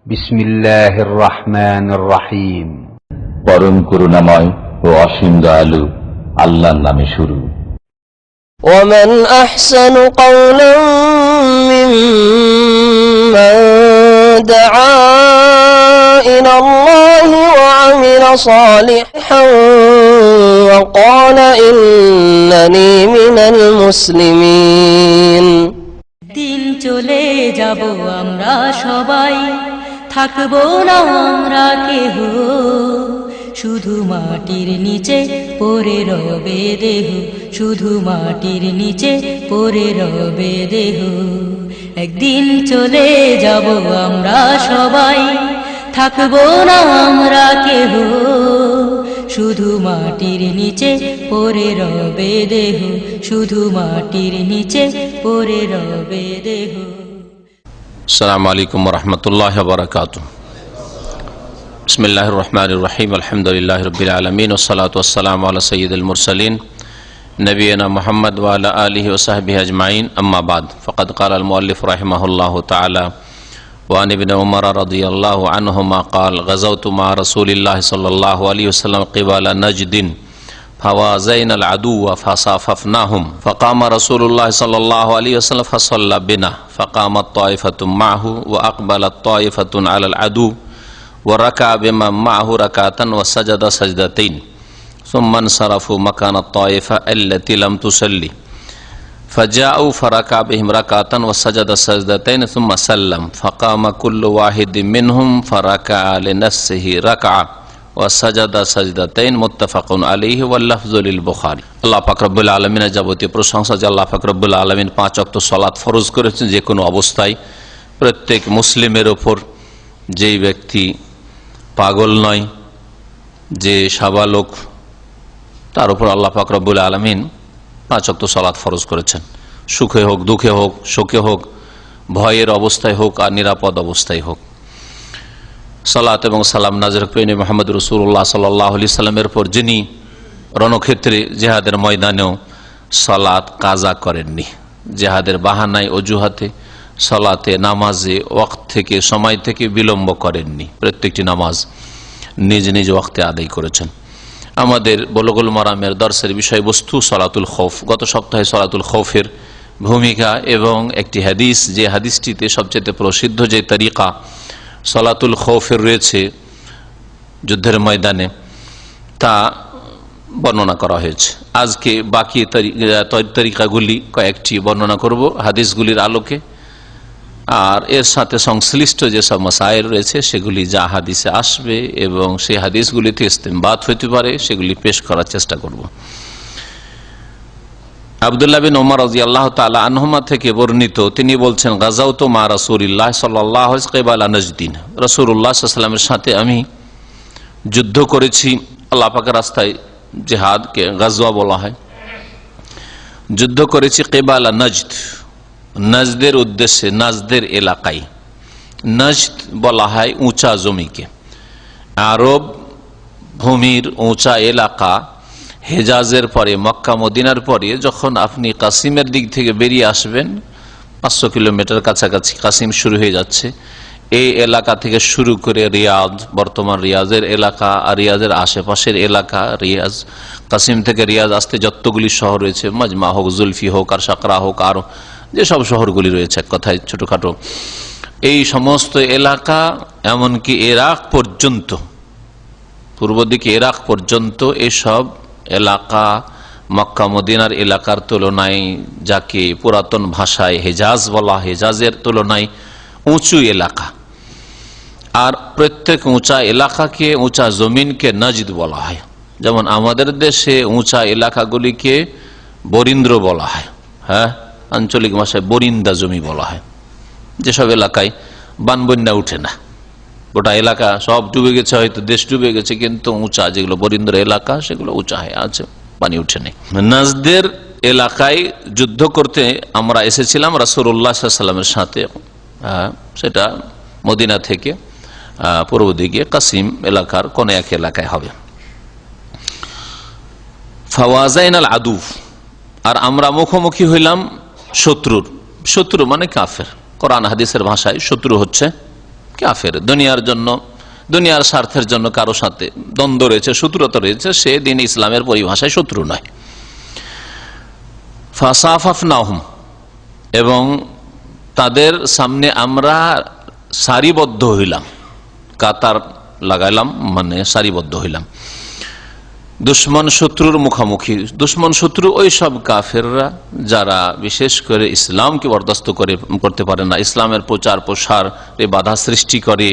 বিসমিল্লাহির রহমানির রহিম। পরম করুণাময় ও অসীম দয়ালু আল্লাহর নামে শুরু। ومن أحسن قولا ممن دعا إلى الله وعمل صالحا وقال إنني من المسلمين। দিন চলে যাব আমরা সবাই, থাকবো না আমরা কেহ, শুধু মাটির নিচে পড়ে রবে দেহ, শুধু মাটির নিচে পড়ে রবে দেহ। একদিন চলে যাব আমরা সবাই, থাকবো না আমরা কেহ, শুধু মাটির নিচে পড়ে রবে দেহ, শুধু মাটির নিচে পড়ে রবে দেহ। আসসালামু আলাইকুম ওয়া রাহমাতুল্লাহি ওয়া বারাকাতুহু। বিসমিল্লাহির রহমানির রহিম। আলহামদুলিল্লাহি রাব্বিল আলামিন ওয়াস সালাতু ওয়াস সালামু আলা সাইয়্যিদিল মুরসালিন নবিয়িনা মুহাম্মদ ওয়া আলা আলিহি ওয়া সাহবিহি আজমাইন। আম্মা বাদ, ফাকাদ ক্বালা আল মুআল্লিফ রাহিমাহুল্লাহু তাআলা ওয়া আন ইবনে উমর রাদিয়াল্লাহু আনহুমা ক্বাল গাযাওতু মা রাসূলিল্লাহি সাল্লাল্লাহু আলাইহি ওয়াসাল্লাম কিবালা নাজদিন فوازينا العدو فصاففناهم فقام رسول الله صلى الله عليه وسلم فصلى بنا فقامت طائفة معه وأقبلت طائفة على العدو وركع بمن معه ركعة وسجد سجدتين ثم انصرفوا مكان الطائفة التي لم تصلي فجاءوا فركع بهم ركعة وسجد سجدتين ثم سلم فقام كل واحد منهم فركع لنفسه ركعة ওয়াসাজাদা সাজদাতাইন মুত্তাফাকুন আলাইহি ওয়াল লাফযু লিল বুখারী। আল্লাহ পাক রব্বুল আলামিনের যাবতীয় প্রশংসা যে আল্লাহ পাক রব্বুল আলামিন 5 ওয়াক্ত সালাত ফরজ করেছেন যে কোনো অবস্থায় প্রত্যেক মুসলিমের ওপর। যেই ব্যক্তি পাগল নয়, যে সাবালক, তার উপর আল্লাহ পাক রব্বুল আলামিন 5 ওয়াক্ত সালাত ফরজ করেছেন। সুখে হোক, দুঃখে হোক, শোকে হোক, ভয়ের অবস্থায় হোক আর নিরাপদ অবস্থায় হোক। সালাত এবং সালাম নাজির পেনি মুহাম্মদ রাসূলুল্লাহ সাল্লাল্লাহু আলাইহি সাল্লামের পর, যিনি রণক্ষেত্রে জিহাদের ময়দানেও সালাত কাজা করেননি, জিহাদের বাহানায় অজুহাতে সালাতে নামাজে ওয়াক্ত থেকে সময় থেকে বিলম্ব করেননি, প্রত্যেকটি নামাজ নিজ নিজ ওয়াক্তে আদায় করেছেন। আমাদের বুলুগুল মারামের দর্সের বিষয়বস্তু সালাতুল খৌফ। গত সপ্তাহে সালাতুল খৌফের ভূমিকা এবং একটি হাদিস, যে হাদিসটিতে সবচেয়ে প্রসিদ্ধ যে তরিকা সালাতুল খৌফের রয়েছে যুদ্ধের ময়দানে, তা বর্ণনা করা হয়েছে। আজকে বাকি তরিকাগুলি কয়েকটি বর্ণনা করব হাদিসগুলির আলোকে, আর এর সাথে সংশ্লিষ্ট যেসব মাসায়েল রয়েছে সেগুলি যা হাদিসে আসবে এবং সেই হাদিসগুলিতে ইস্তেমবাত হতে পারে সেগুলি পেশ করার চেষ্টা করব। আব্দুল্লাহ বিন উমর রাদিয়াল্লাহু তাআলা আনহুমা থেকে বর্ণিত, তিনি বলছেন, গাযাওতু মা রাসূলিল্লাহ সাল্লাল্লাহু আলাইহি কিবালা নাজদিন। রাসূলুল্লাহ সাল্লাল্লাহু আলাইহি ওয়াসাল্লামের সাথে আমি যুদ্ধ করেছি। আল্লাহ পাকের রাস্তায় জিহাদকে গাজওয়া বলা হয়। যুদ্ধ করেছি কিবালা নাজদ, নাজদের উদ্দেশ্যে, নাজদের এলাকায়। নাজদ বলা হয় উঁচা জমিকে, আরব ভূমির উঁচা এলাকা। হেজাজের পরে, মক্কা মদিনার পরে যখন আপনি কাসিমের দিক থেকে বেরিয়ে আসবেন, 500 কিলোমিটার কাছাকাছি কাসিম শুরু হয়ে যাচ্ছে। এই এলাকা থেকে শুরু করে রিয়াজ, বর্তমান রিয়াজের এলাকা আর রিয়াজের আশেপাশের এলাকা, রিয়াজ, কাসিম থেকে রিয়াজ আসতে যতগুলি শহর রয়েছে, মাজমা হোক, জুলফি হোক আর সাকরা হোক, আরও যেসব শহরগুলি রয়েছে, এক কথায় ছোটোখাটো, এই সমস্ত এলাকা, এমনকি ইরাক পর্যন্ত, পূর্ব দিকে ইরাক পর্যন্ত, এসব এলাকা মক্কা মদিনার এলাকার তুলনায়, যাকে পুরাতন ভাষায় হেজাজ বলা, হেজাজের তুলনায় উঁচু এলাকা। আর প্রত্যেক উঁচা এলাকাকে, উঁচা জমিনকে নাজদ বলা হয়। যেমন আমাদের দেশে উঁচা এলাকাগুলিকে বরিন্দ্র বলা হয়, হ্যাঁ, আঞ্চলিক ভাষায় বরিন্দা জমি বলা হয়। যেসব এলাকায় বানবন্যা উঠে না, গোটা এলাকা সব ডুবে গেছে, হয়তো দেশ ডুবে গেছে, কিন্তু উঁচা যেগুলো বরিন্দ্র এলাকা সেগুলো উঁচা হয়ে আছে, পানি উঠে নেই। নাজদের এলাকায় যুদ্ধ করতে আমরা এসেছিলাম রাসূলুল্লাহ সাল্লাল্লাহু আলাইহি ওয়াসাল্লামের সাথে। সেটা মদিনা থেকে পূর্ব দিকে কাসিম এলাকার কোন এক এলাকায় হবে। ফাওয়াজাইনাল আদু, আর আমরা মুখোমুখি হইলাম শত্রুর। শত্রু মানে কাফের, কোরআন হাদিসের ভাষায় শত্রু হচ্ছে কাফের। দুনিয়ার জন্য, দুনিয়ার স্বার্থের জন্য কারো সাথে দ্বন্দ্ব রয়েছে, শত্রুতা রয়েছে, সে দিন ইসলামের পরিভাষায় শত্রু নয়। ফাসাফাফনাহুম, এবং তাদের সামনে আমরা সারিবদ্ধ হইলাম, কাতার লাগাইলাম মানে সারিবদ্ধ হইলাম। দুশ্মন শত্রুর মুখোমুখি। দুশ্মন শত্রু ওই সব কাফেররা যারা বিশেষ করে ইসলামকে বরদাস্ত করতে পারে না, ইসলামের প্রচার প্রসারে বাধা সৃষ্টি করে,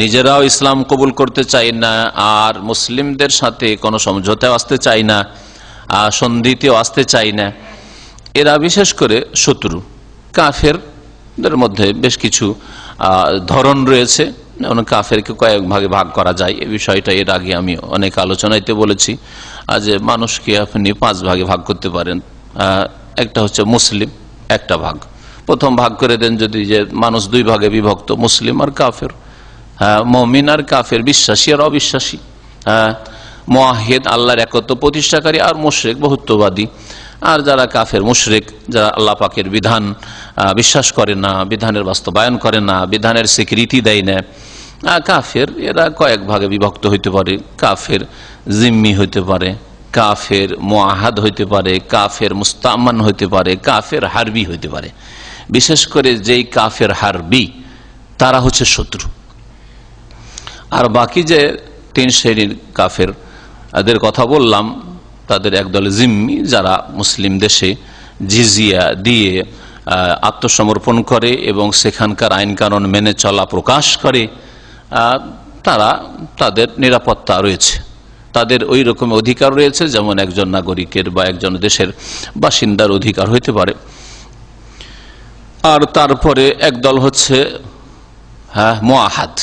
নিজেরাও ইসলাম কবুল করতে চায় না, আর মুসলিমদের সাথে কোনো সমঝোতায় আসতে চায় না, সন্ধিতেও আসতে চায় না। এরা বিশেষ করে শত্রু। কাফেরদের মধ্যে বেশ কিছু ধরন রয়েছে, কাফেরকে কয়েক ভাগে ভাগ করা যায়। এই বিষয়টা এর আগে আমি অনেক আলোচনাইতে বলেছি যে মানুষকে আপনি 5 ভাগে ভাগ করতে পারেন। একটা হচ্ছে মুসলিম, একটা ভাগ। প্রথম ভাগ করে দেন যদি, যে মানুষ 2 ভাগে বিভক্ত, মুসলিম আর কাফের, মুমিন আর কাফের, বিশ্বাসী আর অবিশ্বাসী, মুওয়াহিদ আল্লাহর একত্ব প্রতিষ্ঠাকারী আর মুশরিক বহুত্ববাদী। আর যারা কাফের মুশরিক, যারা আল্লাহ পাকের বিধান বিশ্বাস করে না, বিধানের বাস্তবায়ন করে না, বিধানের স্বীকৃতি দেয় না, কাফের এরা কয়েক ভাগে বিভক্ত হইতে পারে। কাফের জিম্মি হইতে পারে, কাফের মুআহাদ হইতে পারে, কাফের মুস্তামান হইতে পারে, কাফের হারবি হইতে পারে। বিশেষ করে যেই কাফের হারবি তারা হচ্ছে শত্রু। আর বাকি যে 3 শ্রেণীর কাফের এদের কথা বললাম, তাদের একদল জিম্মি, যারা মুসলিম দেশে জিজিয়া দিয়ে আত্মসমর্পণ করে এবং সেখানকার আইন কানুন মেনে চলা প্রকাশ করে, তাদের নিরাপত্তা রয়েছে, তাদের ওই রকম অধিকার রয়েছে যেমন একজন নাগরিকের বা একজন দেশের বাসিন্দার অধিকার হইতে পারে। আর তারপরে একদল হচ্ছে মুআহাদ,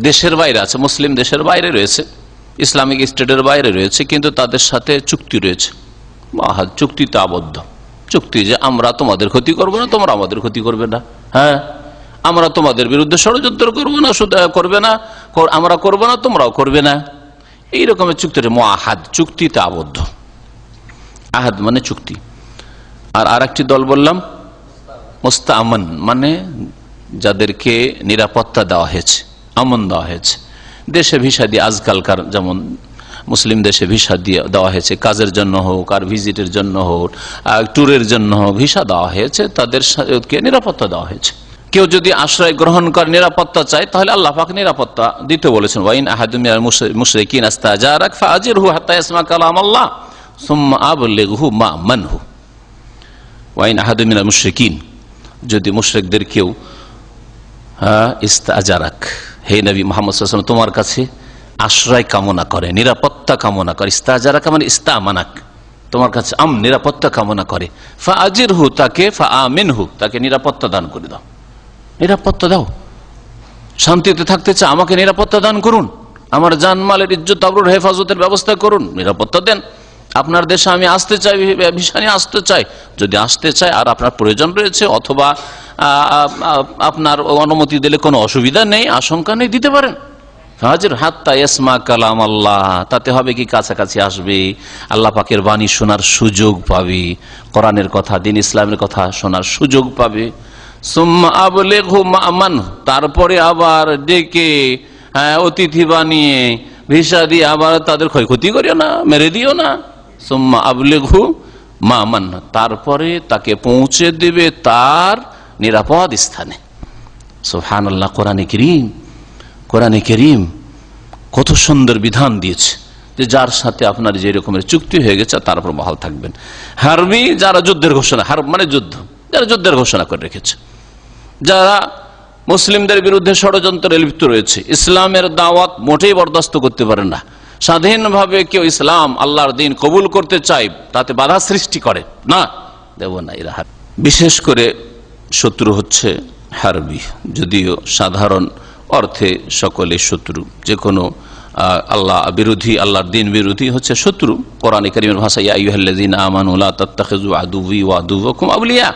দেশের বাইরে আছে, মুসলিম দেশের বাইরে রয়েছে, ইসলামিক স্টেটের বাইরে রয়েছে, কিন্তু তাদের সাথে চুক্তি রয়েছে, মুআহাদ, চুক্তিতে আবদ্ধ। চুক্তি যে আমরা তোমাদের ক্ষতি করবো না, তোমরা আমাদের ক্ষতি করবে না, আমরা তোমাদের বিরুদ্ধে ষড়যন্ত্র করবো না, করবে না, আমরা করবো না, তোমরাও করবে না, এই রকমের চুক্তি। মুআহাদ, চুক্তিতে আবদ্ধ। আহাদ মানে চুক্তি। আর আরেকটি দল বললাম মুস্তামান, মানে যাদেরকে নিরাপত্তা দেওয়া হয়েছে, আমন দেওয়া হয়েছে। দেশে ভিসা দিয়ে, আজকালকার যেমন মুসলিম দেশে ভিসা দিয়ে দেওয়া হয়েছে, কাজের জন্য হোক আর ভিজিটের জন্য হোক, ট্যুরের জন্য হোক, ভিসা দেওয়া হয়েছে, তাদেরকে নিরাপত্তা দেওয়া হয়েছে। কেউ যদি আশ্রয় গ্রহণ করে নিরাপত্তা চায়, তাহলে আল্লাহ পাক নিরাপত্তা দিতে বলেছেন। ওয়াইন আহাদুম মিনাল মুশরিকিন ইস্তাজারাক ফাআজিরহু হাত্তা ইয়াসমা কালামাল্লাহ সুম্মা আবলিগহু মা'মানহু। ওয়াইন আহাদুম মিনাল মুশরিকিন, যদি মুশরিকদের কেউ ইস্তাজারাক, হে নবী মুহাম্মদ সাল্লাল্লাহু আলাইহি ওয়াসাল্লাম, তোমার কাছে আশ্রয় কামনা করে, নিরাপত্তা কামনা করে, ইস্তাজারাক মানে ইস্তামানাক, তোমার কাছে নিরাপত্তা কামনা করে, ফাআজিরহু, তাকে ফাআমিনহু, তাকে নিরাপত্তা দান করে দাও, নিরাপত্তা দাও। শান্তিতে থাকতে চায়, আমাকে নিরাপত্তা দান করুন, আমার জানমালের ইজ্জত আবরুর হেফাজতের ব্যবস্থা করুন, নিরাপত্তা দেন। আপনার দেশে আমি আসতে চাই, ভিসা নিয়ে আসতে চাই, যদি আসতে চাই আর আপনার প্রয়োজন রয়েছে, অথবা আপনার অনুমতি দিলে কোনো অসুবিধা নেই, আশঙ্কা নেই, দিতে পারেন। হাজির হাত্তা ইয়াসমা কালাম আল্লাহ, তাতে হবে কি কাছাকাছি আসবে, আল্লাহ পাকের বাণী শোনার সুযোগ পাবে, কোরআনের কথা, দ্বীন ইসলামের কথা শোনার সুযোগ পাবে। সুম্মা আবলিগহু মা'মানহু, তারপরে আবার ডেকে অতিথি বানিয়ে ভিসা দিয়ে আবার তাদের ক্ষয়ক্ষতি করিও না, মেরে দিও না। সুম্মা আবলিগহু মা'মানহু, তারপরে তাকে পৌঁছে দেবে তার নিরাপদ স্থানে। সুবহানাল্লাহ। কোরআনে কারীম কত সুন্দর বিধান দিয়েছে, যে যার সাথে আপনার যে রকমের চুক্তি হয়ে গেছে তার উপর বহাল থাকবেন। হারবি, যারা যুদ্ধের ঘোষণা, হারব মানে যুদ্ধ, যারা যুদ্ধের ঘোষণা করে রেখেছে, যারা মুসলিমদের বিরুদ্ধে ষড়যন্ত্রে লিপ্ত রয়েছে, ইসলামের দাওয়াত মোটেই বরদাস্ত করতে পারে না, স্বাধীনভাবে কেউ ইসলাম আল্লাহর দ্বীন কবুল করতে চায়, তাতে বাধা সৃষ্টি করে না, দেব না। এরা বিশেষ করে শত্রু হচ্ছে হারবি, যদিও সাধারণ অর্থে সকলে শত্রু, যে কোনো আল্লাহ বিরোধী, আল্লাহর দ্বীন বিরোধী হচ্ছে শত্রু। কোরআনে কারীমের ভাষায় ইয়া আইয়ুহাল্লাযীনা আমানু লা তাত্তাখিযু আদুওয়ি ওয়া আদুওয়াকুম আওলিয়া,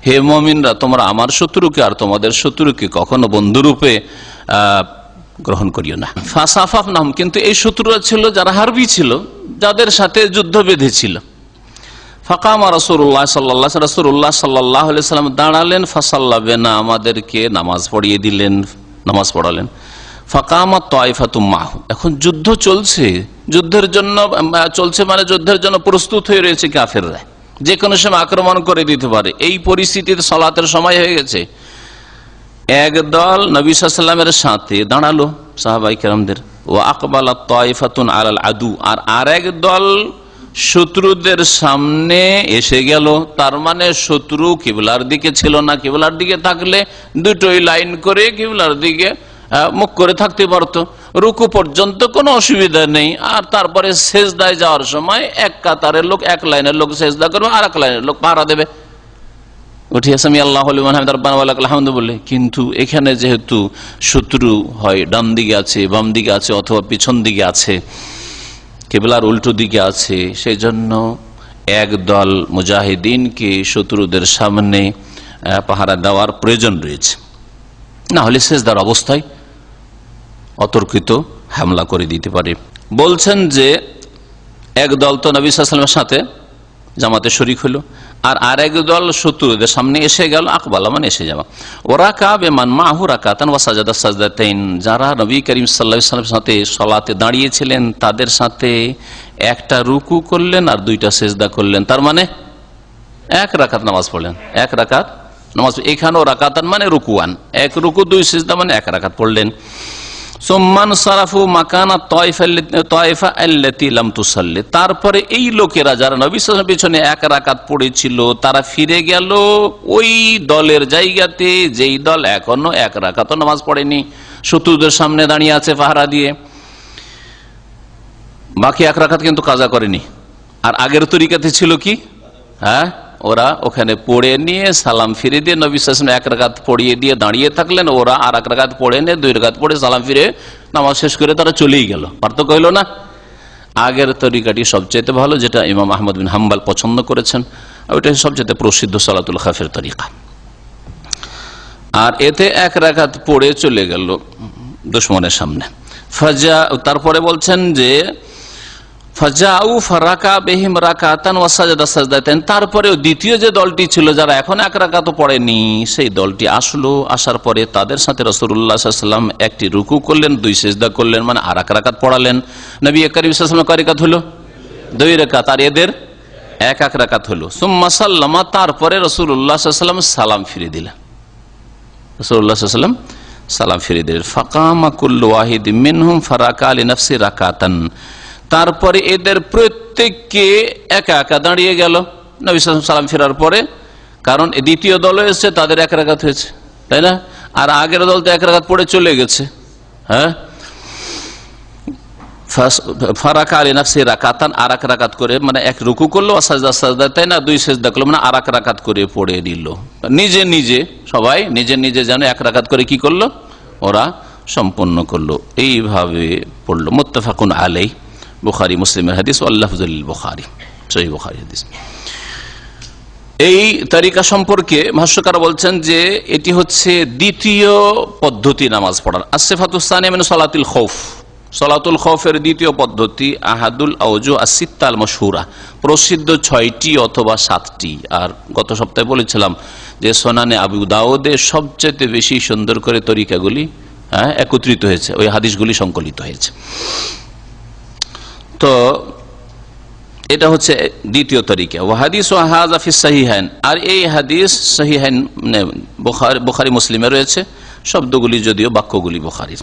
হে মুমিনরা, তোমরা আমার শত্রুকে আর তোমাদের শত্রুকে কখনো বন্ধুরূপে গ্রহণ করিও না। ফাসাফাফনাহুম, কিন্তু এই শত্রুরা ছিল যারা হারবি ছিল, যাদের সাথে যুদ্ধ বেঁধেছিল। ফাকামা রাসূলুল্লাহ সাল্লাল্লাহু আলাইহি ওয়াসাল্লাম দাঁড়ালেন, ফাসাল্লা বিনা, আমাদেরকে নামাজ পড়িয়ে দিলেন, নামাজ পড়ালেন। ফাকামাত তায়েফাতুম মাহু, এখন যুদ্ধ চলছে, যুদ্ধের জন্য চলছে মানে যুদ্ধের জন্য প্রস্তুত হয়ে রয়েছে কাফেররা, যে কোনো সময় আক্রমণ করে দিতে পারে। এই পরিস্থিতিতে সালাতের সময় হয়ে গেছে। একদল নবী সাল্লাল্লাহু আলাইহি ওয়াসাল্লামের সাথে দাঁড়ালো সাহাবায়ে কেরামদের, ও আকবালাত তায়েফাতুন আলাল আদু, আর আরেক দল শত্রুদের সামনে এসে গেল। তার মানে শত্রু কিবলার দিকে ছিল না, কিবলার দিকে থাকলে দুটোই লাইন করে কিবলার দিকে মুখ করে থাকতে পারতো, রুকু পর্যন্ত কোনো অসুবিধা নেই। আর তারপরে সেজদায় যাওয়ার সময় এক কাতারের লোক, এক লাইনের লোক সেজদা করবে, আর এক লাইনের লোক পাহারা দেবে, উঠিয়ে সামি আল্লাহু লিমান হামিদা রাব্বানা ওয়া লাকাল হামদু বলে। কিন্তু এখানে যেহেতু শত্রু হয় ডান দিকে আছে, বাম দিকে আছে, অথবা পিছন দিকে আছে, কিবলার উল্টো দিকে আছে, সেই জন্য একদল মুজাহিদিনকে শত্রুদের সামনে পাহারা দেওয়ার প্রয়োজন রয়েছে, না হলে সেজদার অবস্থায় অতর্কিত হামলা করে দিতে পারে। বলছেন যে একদল তো নবী সাল্লাল্লাহু আলাইহি ওয়াসাল্লামের সাথে জামাতে শরীক হলো, আর আরেক দল শত্রুদের সামনে এসে গেল, আকবালা মানে এসে যাওয়া। ওরা কাবে মান মাহু রাকাতান ওয়া সাজাদা সাজদাতাইন, যারা নবী করিম সাল্লাল্লাহু আলাইহি ওয়াসাল্লামের সাথে সালাতে দাঁড়িয়েছিলেন তাদের সাথে একটা রুকু করলেন আর দুইটা সেজদা করলেন, তার মানে এক রাকাত নামাজ পড়লেন, এক রাকাত নামাজ। এখানেও রাকাতান মানে রুকুয়ান, এক রুকু দুই সেজদা মানে এক রাকাত পড়লেন। সুম্মান সারাফু মাকানা তায়েফা আল্লাতী লাম তুসাল্লি, তারপরে এই লোকেরা যারা নবী সাল্লাল্লাহু আলাইহি ওয়াসাল্লামের পিছনে এক রাকাত পড়েছিল তারা ফিরে গেল ওই দলের জায়গাতে যেই দল এখনো এক রাকাতও নামাজ পড়েনি, শত্রুদের সামনে দাঁড়িয়ে আছে পাহারা দিয়ে, বাকি এক রাকাত কিন্তু কাজা করেনি। আর আগের তরিকাতে ছিল কি, ওরা ওখানে পড়ে নিয়ে সালাম ফিরে দিয়ে নবী সাল্লাল্লাহু আলাইহি ওয়াসাল্লাম এক রাকাত পড়িয়ে দিয়ে দাঁড়িয়ে থাকলেন, ওরা আর এক রাকাত পড়ে নিয়ে দুই রাকাত পড়ে সালাম ফিরে নামাজ শেষ করে তারা চলেই গেল। পার্থক্য হইল না? আগের তরিকাটি সবচেয়ে ভালো, যেটা ইমাম আহমদ বিন হাম্বল পছন্দ করেছেন, ওইটাই সবচেয়ে প্রসিদ্ধ সালাতুল খাফের তরিকা। আর এতে এক রাকাত পড়ে চলে গেল দুশমনের সামনে। তারপরে বলছেন যে তারপরে দ্বিতীয় যে দলটি ছিল যারা এখন এক রাকাত পড়েনি, সেই দলটি আসলো, আসার পরে তাদের সাথে রাসূলুল্লাহ সাল্লাল্লাহু আলাইহি ওয়াসাল্লাম একটি রুকু করলেন, দুই সিজদা করলেন, মানে আর এক রাকাত পড়ালেন। নবী করিম সাল্লাল্লাহু আলাইহি ওয়াসাল্লাম কয় রাকাত হলো? দুই রাকাত, আর এদের এক এক রাকাত হলো। সুম্মা সাল্লামা, তারপরে রাসূলুল্লাহ সাল্লাল্লাহু আলাইহি ওয়াসাল্লাম সালাম ফিরে দিলেন, রাসূলুল্লাহ সাল্লাল্লাহু আলাইহি ওয়াসাল্লাম সালাম ফিরে দিলেন। ফাকামা কুল্লু ওয়াহিদিন মিনহুম ফারাকা লিনাফসি রাকাতান, তারপরে এদের প্রত্যেককে একা একা দাঁড়িয়ে গেল নবী সাল্লাল্লাহু আলাইহি ওয়াসাল্লাম সালাম ফেরার পরে, কারণ দ্বিতীয় দল এসেছে তাদের এক রাকাত হয়েছে, তাই না? আর আগের দল তো এক রাকাত পড়ে চলে গেছে। ফারাকা লিনাফসি রাকাতান, আর এক রাকাত করে, মানে এক রুকু করলো আর সাজদা সাজদা, তাই না, দুই সেজদা করলো, মানে আর এক রাকাত করে পড়ে নিল। নিজে নিজে সবাই নিজে নিজে যেন এক রাকাত করে কি করলো, ওরা সম্পন্ন করলো। এইভাবে পড়লো। মুত্তাফাকুন আলাইহি, বুখারী মুসলিমের হাদিস, ওয়াল্লাফযুল বুখারী, সহিহ বুখারী হাদিস। এই তরিকা সম্পর্কে ভাষ্যকার বলছেন যে এটি হচ্ছে দ্বিতীয় পদ্ধতি নামাজ পড়ার। আসিফাতুস সানিয়া মিন সালাতুল খৌফ, সালাতুল খৌফের দ্বিতীয় পদ্ধতি আহাদুল আওজু আসিত্তাল মাশহুরা, প্রসিদ্ধ 6টি অথবা 7টি। আর গত সপ্তাহে বলেছিলাম যে সুনানে আবু দাউদে সবচেয়ে বেশি সুন্দর করে তরিকাগুলি একত্রিত হয়েছে, ওই হাদিসগুলি সংকলিত হয়েছে। তো এটা হচ্ছে দ্বিতীয় তরিকা। ওয়া হাদিসু হাযা ফিস সাহিহাইন, আর এই হাদিস সহিহাইন বুখারী মুসলিমে রয়েছে, শব্দগুলি যদিও বাক্যগুলি বুখারীর।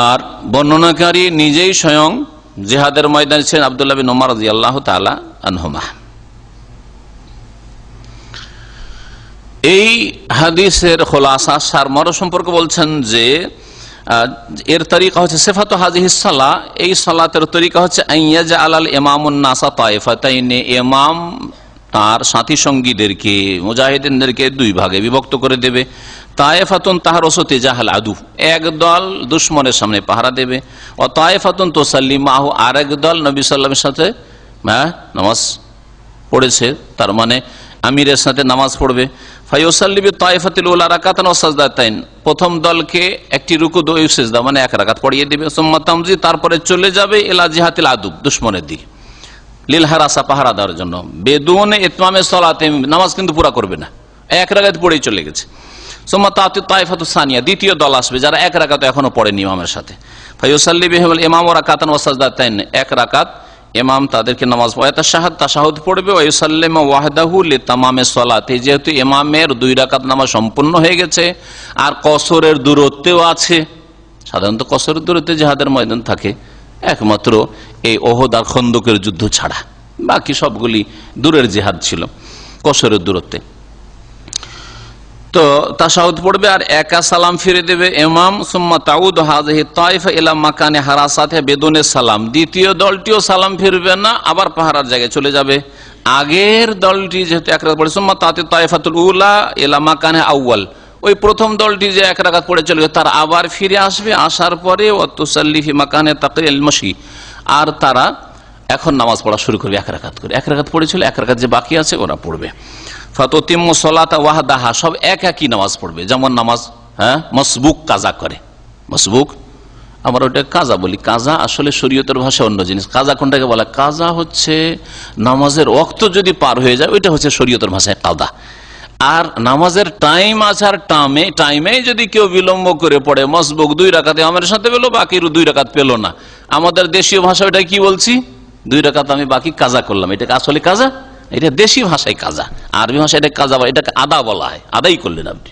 আর বর্ণনাকারী নিজেই স্বয়ং জিহাদের ময়দানে ছিলেন আব্দুল্লাহ বিন উমর রাদিয়াল্লাহু তাআলা আনহুমা। এই হাদিসের খোলাসা সারমর্ম সম্পর্কে বলছেন যে এর তরিকা হচ্ছে সিফাতু হাযিহিস সালাহ, এই সালাতের তরিকা হচ্ছে আইয়াজা আলাল ইমামুন নাসা তায়েফাতাইন, ইমাম তার সাথী সঙ্গীদেরকে, মুজাহিদিনদেরকে দুই ভাগে বিভক্ত করে দেবে। তায়েফাতুন তাহরুসু তিজাহাল আদু, এক দল দুশমনের সামনে পাহারা দেবে। ও তায়েফাতুন তুসাল্লি মাহু, আরেক দল নবী সাল্লাল্লাহু আলাইহি ওয়াসাল্লামের সাথে নামাজ পড়েছে, তার মানে আমিরের সাথে নামাজ পড়বে। ফায়ুসাল্লি বিতায়েফাতিল উলা রাকাতান ওয়া সাজদাতাইন, প্রথম দলকে একটি রুকু দুই সিজদা মানে এক রাকাত পড়িয়ে দিবে। সুম্মা তামজি, তারপরে চলে যাবে ইলা জিহাতিল আদু, দুশমনের দিকে, লিল হারাসা, পাহারা দেওয়ার জন্য। বেদুন ইতমামে সালাতে, নামাজ কিন্তু পুরা করবে না, এক রাকাত পড়েই চলে গেছে। সুম্মা তাতি তাইফাতুস সানিয়া, দ্বিতীয় দল আসবে যারা এক রাকাত এখনো পড়েনি ইমামের সাথে। ফায়ুসাল্লি বিহিমুল ইমামু রাকাতান ওয়া সাজদাতাইন, এক রাকাত ইমাম তাদেরকে নামাজ পড়ায় তাশাহুদ পড়বে। ওয়া ইউসাল্লিমু ওয়াহদাহু লিতামামি সালাত, যেহেতু ইমামের 2 রাকাত নামাজ সম্পূর্ণ হয়ে গেছে আর কসরের দূরত্বেও আছে। সাধারণত কসরের দূরত্বে জিহাদের ময়দান থাকে একমাত্র এই ওহদ আর খন্দকের যুদ্ধ ছাড়া, বাকি সবগুলি দূরের জিহাদ ছিল কসরের দূরত্বে। তো তাশাহুদ পড়বে আর একা সালাম ফিরে দেবে ইমাম। সুম্মা তাউদ হাযিহি তাইফা ইলা মাকানি হারাসাতিহা বিদুনি সালাম, দ্বিতীয় দলটিও সালাম ফিরবে না, আবার পাহারার জায়গায় চলে যাবে। আগের দলটি যেহেতু এক রাকাত পড়ে, সুম্মা তাতি তাইফাতুল উলা ইলা মাকানি আউয়াল, ওই প্রথম দলটি যে এক রাকাত পড়ে চলে তার আবার ফিরে আসবে, আসার পরে ওয়া তুসাল্লি ফি মাকানি তাকিল মাশি, আর তারা এখন নামাজ পড়া শুরু করবে এক রাকাত করে। এক রাকাত পড়েছিল, এক রাকাত যে বাকি আছে ওরা পড়বে। ফাতুতিম্মু সালাতা ওয়াহদাহা, সব একই নামাজ পড়বে। যেমন নামাজ মসবুক কাজা করে, মসবুক আমরা ওটা কাজা বলি, কাজা আসলে শরীয়তের ভাষায় অন্য জিনিস। কাজা কোনটাকে বলে? কাজা হচ্ছে নামাজের ওয়াক্ত যদি পার হয়ে যায় ওইটা হচ্ছে শরীয়তের ভাষায় কাদা। আর নামাজের টাইম আছে, আর টাইমে যদি কেউ বিলম্ব করে পড়ে, মসবুক 2 রাকাতে আমার সাথে পেলো, বাকির 2 রাকাত পেলো না, আমাদের দেশীয় ভাষা ওটা কি বলছি? 2 রাকাত আমি বাকি কাজা করলাম, এটাকে আসলে কাজা, এটা দেশি ভাষায় কাজা, আরবি ভাষায় এটা কাজা, এটাকে আদা বলা হয়। আদাই করলেন আপনি।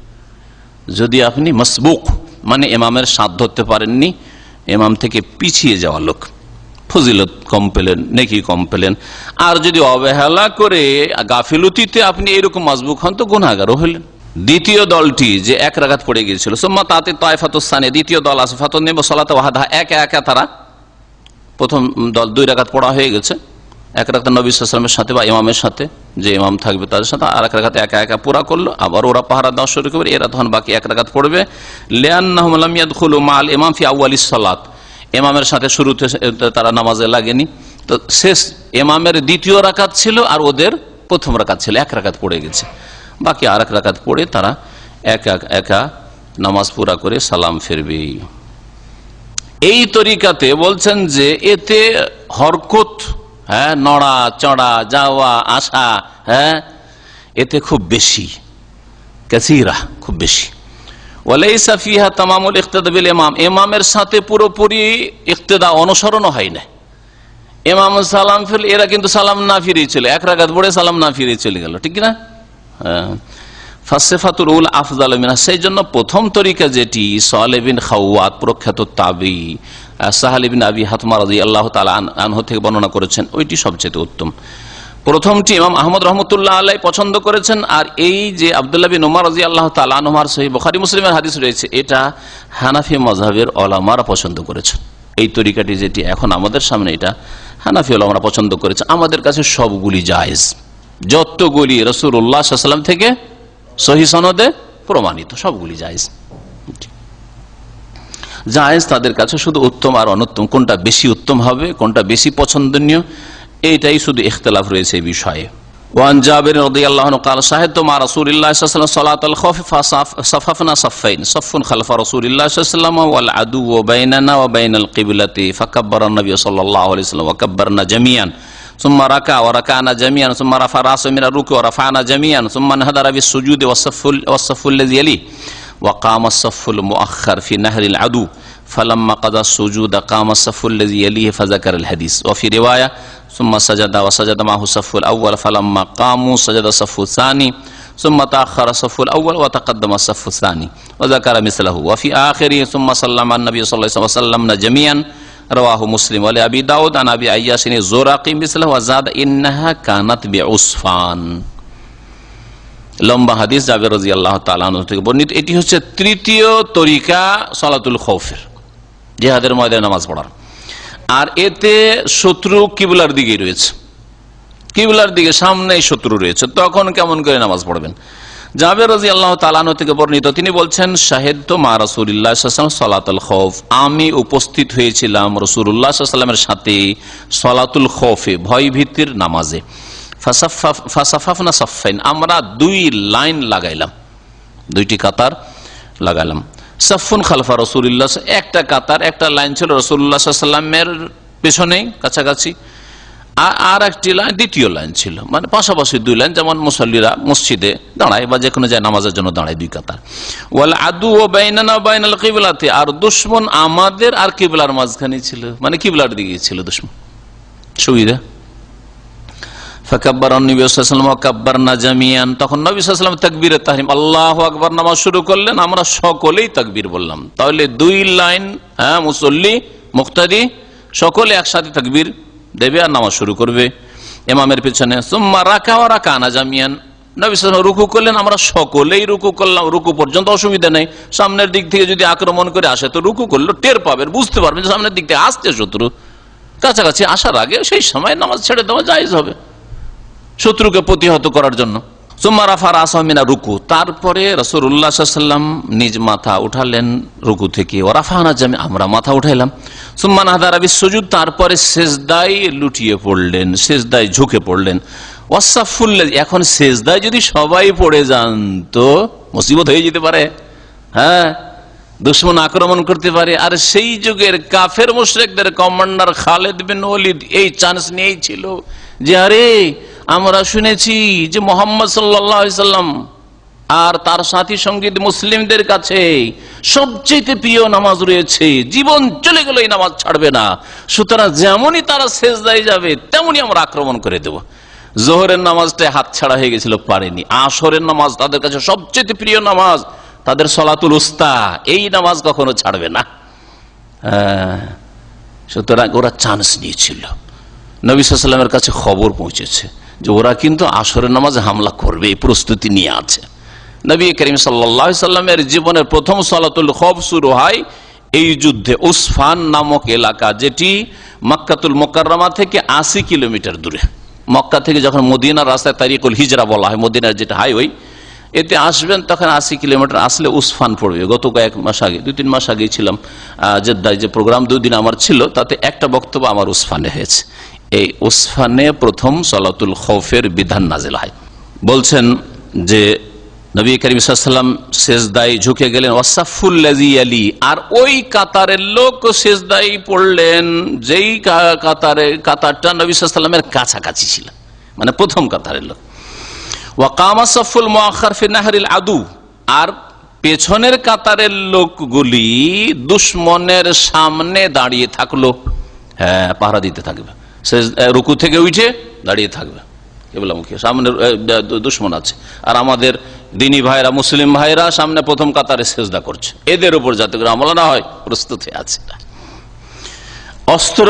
যদি আপনি মসবুক মানে ইমামের সাথ ধরতে পারেননি, ইমাম থেকে পিছিয়ে যাওয়া লোক, ফজিলত কম পেলেন, নেকি কম পেলেন। আর যদি অবহেলা করে গাফিলতিতে আপনি এরকম মসবুক হন তো গুনাহগারও হলেন। দ্বিতীয় দলটি যে এক রাকাত পড়ে গিয়েছিল, সুম্মা তাতি তাইফাতুস সানিয়া, দ্বিতীয় দল আছে, ফাতুনিমু সালাতা ওয়াহদাহা, একা একা তারা, প্রথম দল 2 রাকাত পড়া হয়ে গেছে, এক রাকাত নবী সাল্লাল্লাহু আলাইহি ওয়াসাল্লামের সাথে বা ইমামের সাথে, যে ইমাম থাকবে তাদের সাথে, আর এক রাকাত একা একা পুরা করলো, আবার ওরা পাহারা দেওয়া শুরু করবে, এরা তখন বাকি এক রাকাত পড়বে। লিআন্নাহুম লাম ইয়াদখুলু মাআল ইমাম ফি আউয়ালিস সালাত, ইমামের সাথে শুরুতে তারা নামাজে লাগেনি, তো শেষ ইমামের দ্বিতীয় রাকাত ছিল আর ওদের প্রথম রাকাত ছিল, এক রাকাত পড়ে গেছে, বাকি আর এক রাকাত পড়ে তারা একা নামাজ পুরা করে সালাম ফিরবে। এই তরিকাতে বলছেন যে এতে হরকত, নড়া চড়া, যাওয়া আসা, এতে খুব বেশি, কাসীরা, খুব বেশি। ওয়ালাইসা ফিহা তামামুল ইক্তিদা বিল ইমাম, ইমামের সাথে পুরোপুরি ইক্তিদা, অনুসরণ হয় না। ইমাম সালাম ফিরল, এরা কিন্তু সালাম না ফিরেই চলে, এক রাকাত পড়ে সালাম না ফিরেই চলে গেল, ঠিক না? ফাসিফাতুল উল আফজাল মিনহা, সেই জন্য প্রথম তরিকা যেটি সালেহ বিন খাওয়াত প্রখ্যাত তাবি সাহাল ইবনে আবি হাতমা রাদিয়াল্লাহু তাআলা আনহু থেকে বর্ণনা করেছেন, ওইটি সবচেয়ে উত্তম। প্রথমটি ইমাম আহমদ রহমতুল্লাহ আলাইহি পছন্দ করেছেন, আর এই যে আব্দুল্লাহ বিন উমর রাদিয়াল্লাহু তাআলা আনহুর সহিহ বুখারী মুসলিমের হাদিস রয়েছে, এটা হানাফি মাযহাবের উলামারা পছন্দ করেছেন। এই তরিকাটি যেটি এখন আমাদের সামনে, এটা হানাফি উলামারা পছন্দ করেছে। আমাদের কাছে সবগুলি জায়েজ, যতগুলি রাসূলুল্লাহ সাল্লাল্লাহু আলাইহি ওয়াসাল্লাম থেকে সহিহ সনদে প্রমাণিত, সবগুলি জায়েজ। জায়েজ তাদের কাছে, শুধু উত্তম আর অনুত্তম কোনটা বেশি উত্তম হবে, কোনটা বেশি পছন্দনীয়, এইটাই শুধু ইখতিলাফ রয়েছে এই বিষয়ে। ওয়ান জাবির রাদিয়াল্লাহু আনহু قال شهدت مع رسول الله صلى الله عليه وسلم صلاة الخوف فصففنا صفين، صف خلف رسول الله صلى الله عليه وسلم والعدو بيننا وبين القبلة، فكبر النبي صلى الله عليه وسلم وكبرنا جميعا، ثم ركع وركعنا جميعا، ثم رفع راسه من الركوع ورفعنا جميعا، ثم انحدر بالسجود والصف الذي يليه، وقام الصف المؤخر في نهر العدو، فلما قضى السجود قام الصف الذي يليه فذكر الحديث. وفي رواية ثم سجد وسجد معه الصف الأول، فلما قاموا سجد الصف الثاني، ثم تأخر الصف الأول وتقدم الصف الثاني، وذكر مثله. وفي آخره ثم سلم النبي صلى الله عليه وسلم وسلمنا جميعا، رواه مسلم. ولأبي داود عن أبي عياش الزرقي مثله وزاد إنها كانت بعصفان। লম্বা হাদিস জাবের রাদিয়াল্লাহু তাআলা আনহু থেকে বর্ণিত। এটি হচ্ছে তৃতীয় তরিকা সালাতুল খাউফের, জিহাদের ময়দানে নামাজ পড়ার। আর এতে শত্রু কিবলার দিকে রয়েছে, কিবলার দিকে সামনেই শত্রু রয়েছে, তখন কেমন করে নামাজ পড়বেন? জাবের রাদিয়াল্লাহু তাআলা আনহু থেকে বর্ণিত, তিনি বলছেন শাহিদতু মা রাসূলিল্লাহ সাল্লাল্লাহু আলাইহি ওয়াসাল্লাম সালাতুল খাউফ, আমি উপস্থিত হয়েছিলাম রাসূলুল্লাহ সাল্লাল্লাহু আলাইহি ওয়াসাল্লামের সাথে সালাতুল খাউফে, ভয় ভীতির নামাজে। ফাসাফাফনা সাফাইন, আমরা 2 লাইন লাগাইলাম, 2টি কাতার লাগালাম। সাফুন খালফা রাসূলিল্লাহ, একটা কাতার, একটা লাইন ছিল রাসূলুল্লাহ সাল্লাল্লাহু আলাইহি ওয়াসাল্লামের পেছনে কাছাকাছি, আর একটি লাইন দ্বিতীয় লাইন ছিল, মানে পাশাপাশি দুই লাইন, যেমন মুসল্লিরা মসজিদে দাঁড়ায় বা যে কোনো যায় নামাজের জন্য দাঁড়ায় দুই কাতার। ওয়াল আদু ও বাইনানা বাইনাল কিবলাতে, আর দুশমন আমাদের আর কিবলার মাঝখানে ছিল, মানে কিবলার দিকে ছিল দুশমন। সুবিধা। ফাকাব্বারা নবী সাল্লাল্লাহু আলাইহি ওয়াসাল্লাম কাব্বারনা জামিয়ান, তখন নবী সাল্লাল্লাহু আলাইহি ওয়াসাল্লাম তাকবীরে তাহরিম আল্লাহু আকবার নামাজ শুরু করলেন, আমরা সকলেই তাকবীর বললাম। তাহলে দুই লাইন, মুসল্লি মুক্তাদি সকলে একসাথে তাকবীর দেবে আর নামাজ শুরু করবে ইমামের পিছনে। সুম্মা রাকা ওয়া রাকানা জামিয়ান, নবী সাল্লাল্লাহু আলাইহি ওয়াসাল্লাম রুকু করলেন, আমরা সকলেই রুকু করলাম। রুকু পর্যন্ত অসুবিধা নেই, সামনের দিক থেকে যদি আক্রমণ করে আসে তো রুকু করলো টের পাবেন, বুঝতে পারবেন যে সামনের দিক থেকে আসছে শত্রু, কাছাকাছি আসার আগে সেই সময় নামাজ ছেড়ে দেওয়া জায়েজ হবে শত্রুকে প্রতিহত করার জন্য। সুম্মা রাফা রাসাহু মিনা রুকু, তারপরে রাসূলুল্লাহ সাল্লাল্লাহু আলাইহি ওয়াসাল্লাম নিজ মাথা উঠালেন রুকু থেকে। ওয়া রাফানা জামি, আমরা মাথা উঠাইলাম। সুম্মা নাহাদারা বিসসুজুদ, তারপরে সিজদায় লুটিয়ে পড়লেন, সিজদায় ঝুঁকে পড়লেন। ওয়াসাফুল্লাযী, এখন সিজদায় যদি সবাই পড়ে যান তো মুসিবত হয়ে যেতে পারে, দুশমন আক্রমণ করতে পারে। আর সেই যুগের কাফের মুশরিকদের কমান্ডার খালিদ বিন ওয়ালিদ এই চান্স নিয়েই ছিল যে আরে আমরা শুনেছি যে মুহাম্মদ সাল্লাল্লাহু আলাইহি সাল্লাম আর তার সাথী সঙ্গী মুসলিমদের কাছে সবচেয়ে প্রিয় নামাজ রয়েছে, জীবন চলে গেল এই নামাজ ছাড়বে না, সুতরাং যেমনই তারা সিজদায় যাবে তেমনই আমরা আক্রমণ করে দেব। জোহরের নামাজটা হাতছাড়া হয়ে গেছিল, পারেনি। আসরের নামাজ তাদের কাছে সবচেয়ে প্রিয় নামাজ, তাদের সলাতুল উস্তা, এই নামাজ কখনো ছাড়বে না। সুতরাং ওরা চান্স নিয়েছিল। নবী সাল্লাল্লাহু আলাইহি ওয়াসাল্লামের কাছে খবর পৌঁছেছে যে ওরা কিন্তু আসরের নামাজে হামলা করবে, এই প্রস্তুতি নিয়ে আছে। নবী করিম সাল্লাল্লাহু আলাইহি ওয়াসাল্লামের জীবনের প্রথম সালাতুল খৌফ শুরু হয় এই যুদ্ধে। উসফান নামক এলাকা, যেটি মক্কাতুল মুকাররমা থেকে 80 কিলোমিটার দূরে। মক্কা থেকে যখন মদিনার রাস্তায় তারিকুল হিজরা বলা হয়, মদিনার যেটা হাইওয়ে, এতে আসবেন তখন 80 কিলোমিটার আসলে উসফান পড়বে। গত কয়েক মাস আগে, 2-3 মাস আগেই ছিলাম জেদ্দায়, যে প্রোগ্রাম 2 দিন আমার ছিল তাতে একটা বক্তব্য আমার উসফানে হয়েছে। এই উসফানে প্রথম সালাতুল খৌফের বিধান নাজিল হয়। বলছেন যে নবী করিম সাল্লাল্লাহু আলাইহি ওয়াসাল্লাম সিজদায় ঝুঁকে গেলেন, ওয়াসাফুল্লাযী ইয়ালি, আর ওই কাতারের লোক সিজদায় পড়লেন যেই কাতারটা নবী সাল্লাল্লাহু আলাইহি ওয়াসাল্লামের কাছাকাছি ছিল, মানে প্রথম কাতারের লোক। ওয়া কামা সাফুল মুআখার ফি নাহরিল আদু, আর পেছনের কাতারের লোকগুলি দুশমনের সামনে দাঁড়িয়ে থাকলো, পাহারা দিতে থাকবে, রুকু থেকে উঠে দাঁড়িয়ে থাকবে কিবলামুখী, সামনে দুশমন আছে। আর আমাদের দিনী ভাইরা, মুসলিম ভাইরা সামনে প্রথম কাতারে সিজদা করছে, এদের উপর যাতে করে হামলা না হয় প্রস্তুত হয়ে আছে। অস্ত্র,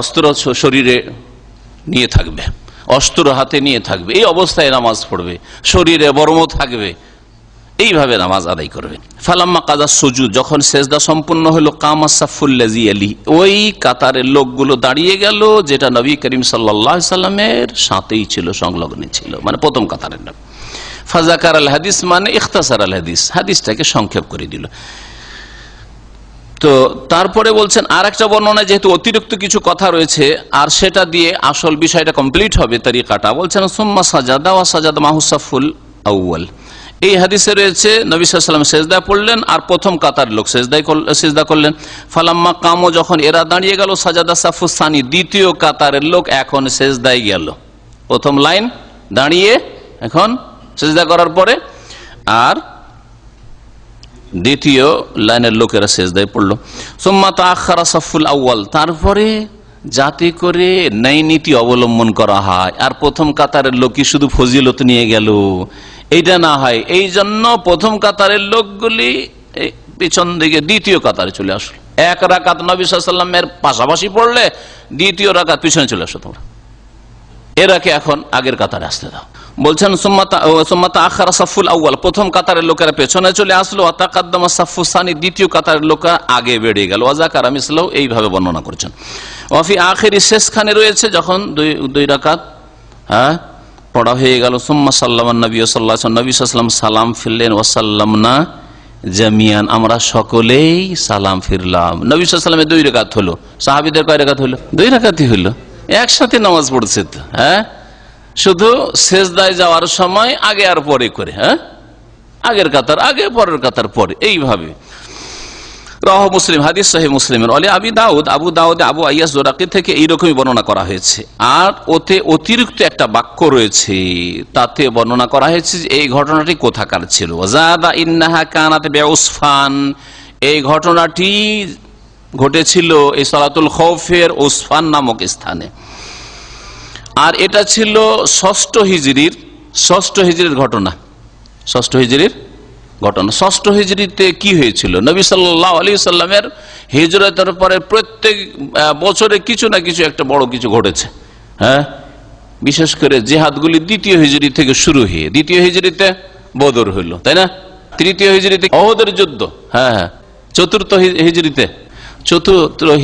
অস্ত্র শরীরে নিয়ে থাকবে, অস্ত্র হাতে নিয়ে থাকবে, এই অবস্থায় নামাজ পড়বে, শরীরে বর্ম থাকবে, এইভাবে নামাজ আদায় করবে। ফালাম্মা কাজা সুজুদ, যখন সেজদা সম্পূর্ণ হলো, কামা সাফুল্লাযী ইয়ালি, ওই কাতারের লোকগুলো দাঁড়িয়ে গেল যেটা নবী করিম সাল্লাল্লাহু আলাইহি সাল্লামের সাথেই ছিল, সংলগ্ন ছিল, মানে প্রথম কাতারের লোক। ফাযাকার আল হাদিস, মানে ইখতাসার আল হাদিস, হাদিসটাকে সংক্ষেপ করে দিল। তো তারপরে বলছেন আর একটা বর্ণনায় যেহেতু অতিরিক্ত কিছু কথা রয়েছে আর সেটা দিয়ে আসল বিষয়টা কমপ্লিট হবে তরিকাটা, বলছেন সুম্মা সাজাদা ওয়া সাজাদা মাহু সাফুল আউয়াল। এই হাদিসে রয়েছে নবী সাল্লাল্লাহু আলাইহি ওয়াসাল্লাম সিজদা পড়লেন আর প্রথম কাতার লোক সিজদা করলেন। ফালাম্মা কামো, যখন এরা দাঁড়িয়ে গেল, সাজাদা সাফুস সানি, দ্বিতীয় কাতারের লোক এখন সিজদায় গেল। প্রথম লাইন দাঁড়িয়ে এখন সিজদা করার পরে আর দ্বিতীয় লাইনের লোকেরা সিজদায় পড়লো। সুম্মা তাআখারা সাফুল আউয়াল, তারপরে যাতে করে ন্যায় নীতি অবলম্বন করা হয় আর প্রথম কাতারের লোকই শুধু ফজিলত নিয়ে গেল এইটা না হয়, এই জন্য প্রথম কাতারের লোকগুলি পিছন দিকে দ্বিতীয় কাতারে চলে আসলো। এক রাকাত নবী সাল্লাল্লাহু আলাইহি ওয়াসাল্লামের পাশাপাশি পড়লে দ্বিতীয় রাকাত পিছনে চলে আসো তোমরা, এরাকে এখন আগের কাতারে আসতে দাও। বলছেন সুম্মা তাআখারা সাফুল আউয়াল, প্রথম কাতারের লোকেরা পেছনে চলে আসলো। ওয়া তাকাদ্দামা সাফুস সানি, দ্বিতীয় কাতারের লোকেরা আগে বেড়ে গেল। ওয়া যাকারা মিসলাহু, এইভাবে বর্ণনা করেছেন। ওয়া ফি আখিরি, শেষখানে রয়েছে যখন দুই রাকাত পড়া হয়ে গেল, সুম্মা সাল্লামান নবী সাল্লাল্লাহু আলাইহি ওয়াসাল্লাম, নবী সাল্লাল্লাহু আলাইহি ওয়াসাল্লাম সালাম ফিরলেন। ওয়া সাল্লামনা জামিয়ান, আমরা সকলেই সালাম ফিরলাম। নবী সাল্লাল্লাহু আলাইহি ওয়াসাল্লামের 2 রাকাত হলো, সাহাবীদের কয় রাকাত হলো? 2 রাকাতই হলো, একসাথে নামাজ পড়ছে তো। শুধু সিজদায় যাওয়ার সময় আগে আর পরে করে, আগের কাতার আগে পরের কাতার পরে, এইভাবে। রাহ মুসলিম, হাদিস সহিহ মুসলিমের। অলি আবু দাউদ আবু আইয়াস জোরাকি থেকে এইরকমই বর্ণনা করা হয়েছে। আর ওতে অতিরিক্ত একটা বাক্য রয়েছে, তাতে বর্ণনা করা হয়েছে যে এই ঘটনাটি কোথাকার ছিল। জাদা ইন্নাহা কানাত বিউসফান, এই ঘটনাটি ঘটেছিল এই সালাতুল খৌফের উসফান নামক স্থানে। আর এটা ছিল ষষ্ঠ হিজরির ঘটনা। ষষ্ঠ হিজরিতে কি হয়েছিল? নবী সাল্লাল্লাহু আলাইহি সাল্লামের হিজরতের পরে প্রত্যেক বছরে কিছু না কিছু একটা বড় কিছু ঘটেছে। হ্যাঁ, বিশেষ করে জিহাদগুলি দ্বিতীয় হিজরি থেকে শুরু হয়ে, দ্বিতীয় হিজরিতে বদর হইল, তাই না? তৃতীয় হিজরিতে ওহদের যুদ্ধ, হ্যাঁ, চতুর্থ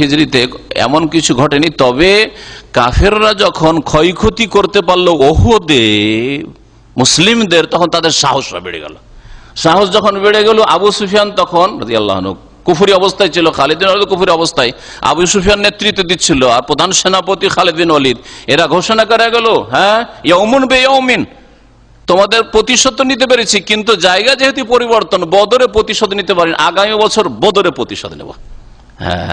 হিজরিতে এমন কিছু ঘটেনি। তবে কাফেররা যখন ক্ষয়ক্ষতি করতে পারলো ওহদে মুসলিমদের, তখন তাদের সাহসটা বেড়ে গেল। সাহস যখন বেড়ে গেল, আবু সুফিয়ান তখন রাদিয়াল্লাহু আনহু কুফরি অবস্থায় ছিল, খালিদ বিন ওয়ালিদ কুফরি অবস্থায়, আবু সুফিয়ান নেতৃত্ব দিচ্ছিল, আর প্রধান সেনাপতি খালিদ বিন ওয়ালিদ। এরা ঘোষণা করে গেল, হ্যাঁ, ইয়াউমুন বিয়াউমিন, তোমাদের প্রতিশোধ নিতে পেরেছি, কিন্তু জায়গা যেহেতু পরিবর্তন, বদরে প্রতিশোধ নিতে পারেন, আগামী বছর বদরে প্রতিশোধ নেব। হ্যাঁ,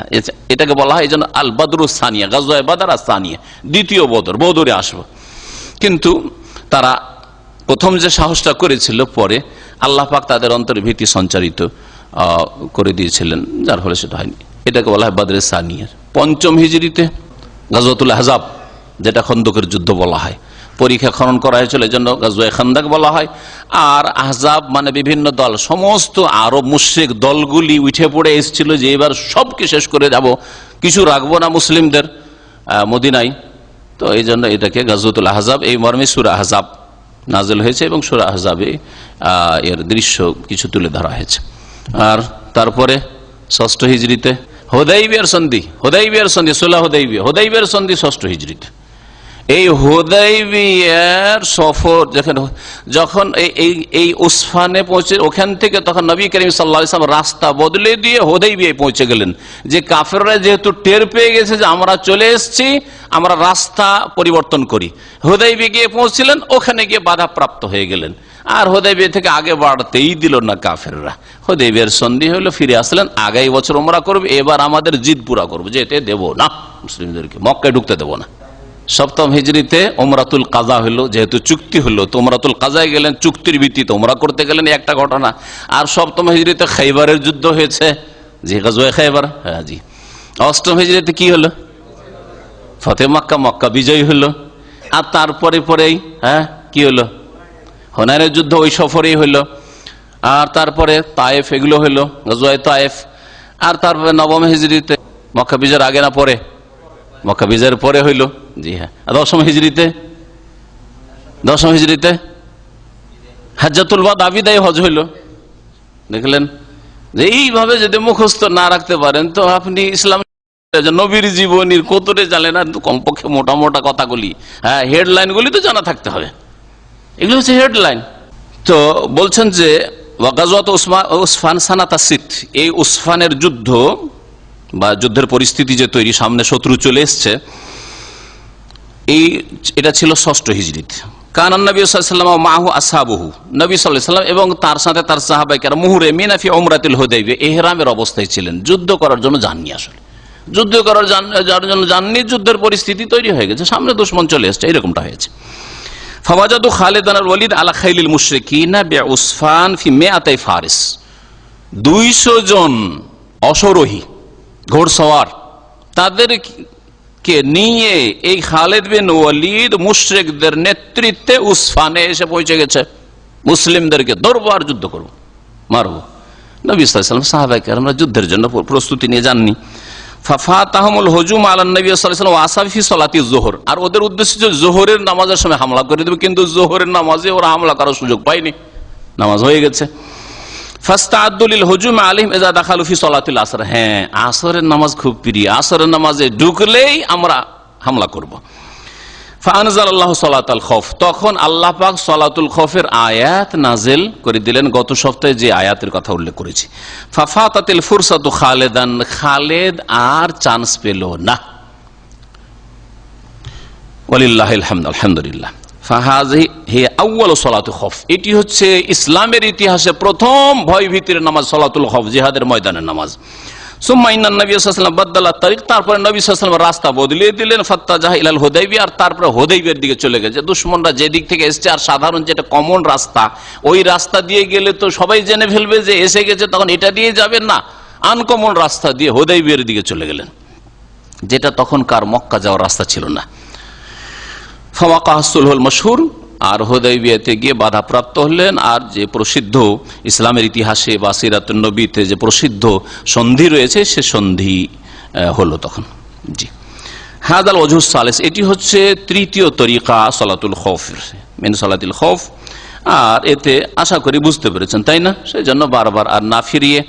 এটাকে বলা হয় এই জন্য আল বদরু সানিয়া, গাজওয়ায়ে বাদর আর সানিয়া, দ্বিতীয় বদরে আসবো। কিন্তু তারা প্রথম যে সাহসটা করেছিল, পরে আল্লাহ পাক তাদের অন্তরে ভীতি সঞ্চারিত করে দিয়েছিলেন, যার ফলে সেটা হয়নি। এটাকে বলা হয় বদরে সানিয়া। পঞ্চম হিজরিতে গাজওয়াতুল আহজাব, যেটা খন্দকের যুদ্ধ বলা হয়, পরীক্ষা খনন করা হয়েছিল, এই জন্য গাজওয়ায়ে খান্দাক বলা হয়। আর আহজাব মানে বিভিন্ন দল, সমস্ত আরব মুশরিক দলগুলি উঠে পড়ে এসেছিল যে এবার সবকে শেষ করে যাব, কিছু রাখবো না মুসলিমদের মদিনায়। তো এই জন্য এটাকে গাজওয়াতুল আহজাব, এই মর্মে সূরা আহজাব নাজিল হয়েছে, এবং সূরা আহজাবে এর দৃশ্য কিছু তুলে ধরা হয়েছে। আর তারপরে ষষ্ঠ হিজরিতে হুদাইবিয়ার সন্ধি, সুলহ হুদাইবিয়ার সন্ধি ষষ্ঠ হিজরিতে। এই হুদাইবিয়ার সফর যখন এই উসফানে পৌঁছে, ওখান থেকে তখন নবী করিম সাল্লাল্লাহু আলাইহি ওয়াসাল্লাম রাস্তা বদলে দিয়ে হুদাইবিয়ায় পৌঁছে গেলেন। যে কাফেররা যেহেতু টের পেয়ে গেছে যে আমরা চলে এসেছি, আমরা রাস্তা পরিবর্তন করি, হুদাইবিয়া গিয়ে পৌঁছলেন, ওখানে গিয়ে বাধাপ্রাপ্ত হয়ে গেলেন। আর হুদাইবিয়া থেকে আগে বাড়তেই দিল না কাফেররা। হুদাইবিয়ার সন্ধি হলো, ফিরে আসলেন, আগামী বছর ওমরা করবে, এবার আমাদের জিদ পুরা করবো, যেতে দেব না মুসলিমদেরকে, মক্কায় ঢুকতে দেব না। সপ্তম হিজরিতে ওমরাতুল কাজা হলো, যেহেতু চুক্তি হলো, তো ওমরাতুল কাজায় গেলেন, চুক্তির ভিত্তিতে ওমরা করতে গেলেন, একটা ঘটনা। আর সপ্তম হিজরিতে খাইবারের যুদ্ধ হয়েছে, জি, গাজওয়ে খাইবার, হ্যাঁ জি। অষ্টম হিজরিতে কি হলো? ফতেহ মক্কা বিজয় হলো। আর তারপরে পরেই কি হলো? হুনাইনের যুদ্ধ ওই সফরেই হইলো। আর তারপরে তায়েফ, এগুলো হইলো, গাজওয়ে তায়েফ। আর তারপরে নবম হিজরিতে, মক্কা বিজয়ের আগে না পরে? মক্কা বিজয়ের পরে হইল, জি হ্যাঁ। দশম হিজরিতে হাজ্জাতুল বাদা, বিদায় হজ হইল। দেখলেন যে এইভাবে যদি মুখস্থ না রাখতে পারেন, তো আপনি ইসলাম নবীর জীবনীর কতরে জানেন না, কমপক্ষে মোটা মোটা কথাগুলি, হ্যাঁ, হেডলাইন গুলি তো জানা থাকতে হবে। এগুলো হচ্ছে হেডলাইন। তো বলছেন যে গাজওয়াত উসফান সানাতা সিত, এই উসফানের যুদ্ধ বা যুদ্ধের পরিস্থিতি যে তৈরি, সামনে শত্রু চলে এসছে, এটা ছিল ষষ্ঠ হিজরিতে। কানান নবী সাল্লাল্লাহু আলাইহি ওয়াসাল্লাম মাহু আসহাবুহু, নবী সাল্লাল্লাহু আলাইহি ওয়াসাল্লাম এবং তার সাথে তার সাহাবায়ে মুহরে মিনাফি উমরাতুল হুদাইবিয়া, ইহরামের অবস্থায় ছিলেন, যুদ্ধ করার জন্য যাননি। আসলে যুদ্ধ করার জন্য যাননি, যুদ্ধের পরিস্থিতি তৈরি হয়ে গেছে, সামনে দুশমন চলে এসছে, এরকমটা হয়েছে। ফাওয়াজাদু খালিদ আল ওয়ালিদ আলা খাইলিল মুশরিকিনা বিউসফান ফি মিআতাই ফারিস, 200 জন অশ্বরোহী ঘোড়সওয়ার, তাদেরকে নিয়ে এই খালিদ বিন ওয়ালিদ মুশরিকদের নেতৃত্বে উসফানে এসে পৌঁছে গেছে। মুসলিমদেরকে ধরবো আর যুদ্ধ করবো, মারবো। নবী সাল্লাল্লাহু আলাইহি ওয়াসাল্লাম সাহাবায়ে কেরামরা যুদ্ধের জন্য প্রস্তুতি নিয়ে যাননি। ফাফাতাহুমুল হুজুম আলান নবী সাল্লাল্লাহু আলাইহি ওয়াসাল্লাম ওয়া আসফি সালাতি যুহর, আর ওদের উদ্দেশ্য ছিল জোহরের নামাজের সময় হামলা করে দেবে, কিন্তু জোহরের নামাজে ওরা হামলা করার সুযোগ পায়নি, নামাজ হয়ে গেছে। ফাস্তাআদ্দুল হুজুম আলাইহিম ইযা দাখালু ফি সালাতিল আসর, হ্যাঁ, আসরের নামাজ খুব প্রিয়, আসরের নামাজে ঢুকলেই আমরা হামলা করব। ফাআনজালাল্লাহু সালাতাল খৌফ, তখন আল্লাহ পাক সালাতুল খৌফের আয়াত নাজিল করে দিলেন, গত সপ্তাহে যে আয়াতের কথা উল্লেখ করেছি। ফাফাতাতিল ফুরসাতু খালিদান, খালিদ আর চান্স পেল না। ওয়ালিল্লাহিল হামদ, আলহামদুলিল্লাহ। ফাহাযিহি হিয়া আউয়ালু সালাতুল খৌফ, এটি হচ্ছে ইসলামের ইতিহাসে প্রথম ভয় ভীতির নামাজ, সালাতুল খৌফ, জিহাদের ময়দানের নামাজ। সুম্মা ইন্নান নবী সাল্লাল্লাহু আলাইহি ওয়াসাল্লাম বাদদালা তারিক, তারপরে নবী সাল্লাল্লাহু আলাইহি ওয়াসাল্লাম রাস্তা বদলিয়ে দিলেন। ফাত্তাজাহা ইলাল হুদাইবিয়া, আর তারপরে হুদাইবিয়ার দিকে চলে গেছে। দুশমনরা যে দিক থেকে এসেছে আর সাধারণ যেটা কমন রাস্তা, ওই রাস্তা দিয়ে গেলে তো সবাই জেনে ফেলবে যে এসে গেছে, তখন এটা দিয়ে যাবেন না, আনকমন রাস্তা দিয়ে হুদাইবিয়ার দিকে চলে গেলেন, যেটা তখনকার মক্কা যাওয়ার রাস্তা ছিল না। ফাওয়াকাহ সুলহুল মাশহুর, আর হুদাইবিয়াতে গিয়ে বাধাপ্রাপ্ত হলেন। আর যে প্রসিদ্ধ ইসলামের ইতিহাসে বা সিরাতুন নবীতে যে প্রসিদ্ধ সন্ধি রয়েছে, সে সন্ধি হলো তখন। জি, হাদাল ওয়াজহুস সালিস, এটি হচ্ছে তৃতীয় তরিকা সালাতুল খৌফ, মিন সালাতুল খৌফ। আর এতে আশা করি বুঝতে পেরেছেন, তাই না? সেই জন্য বারবার আর না ফিরিয়ে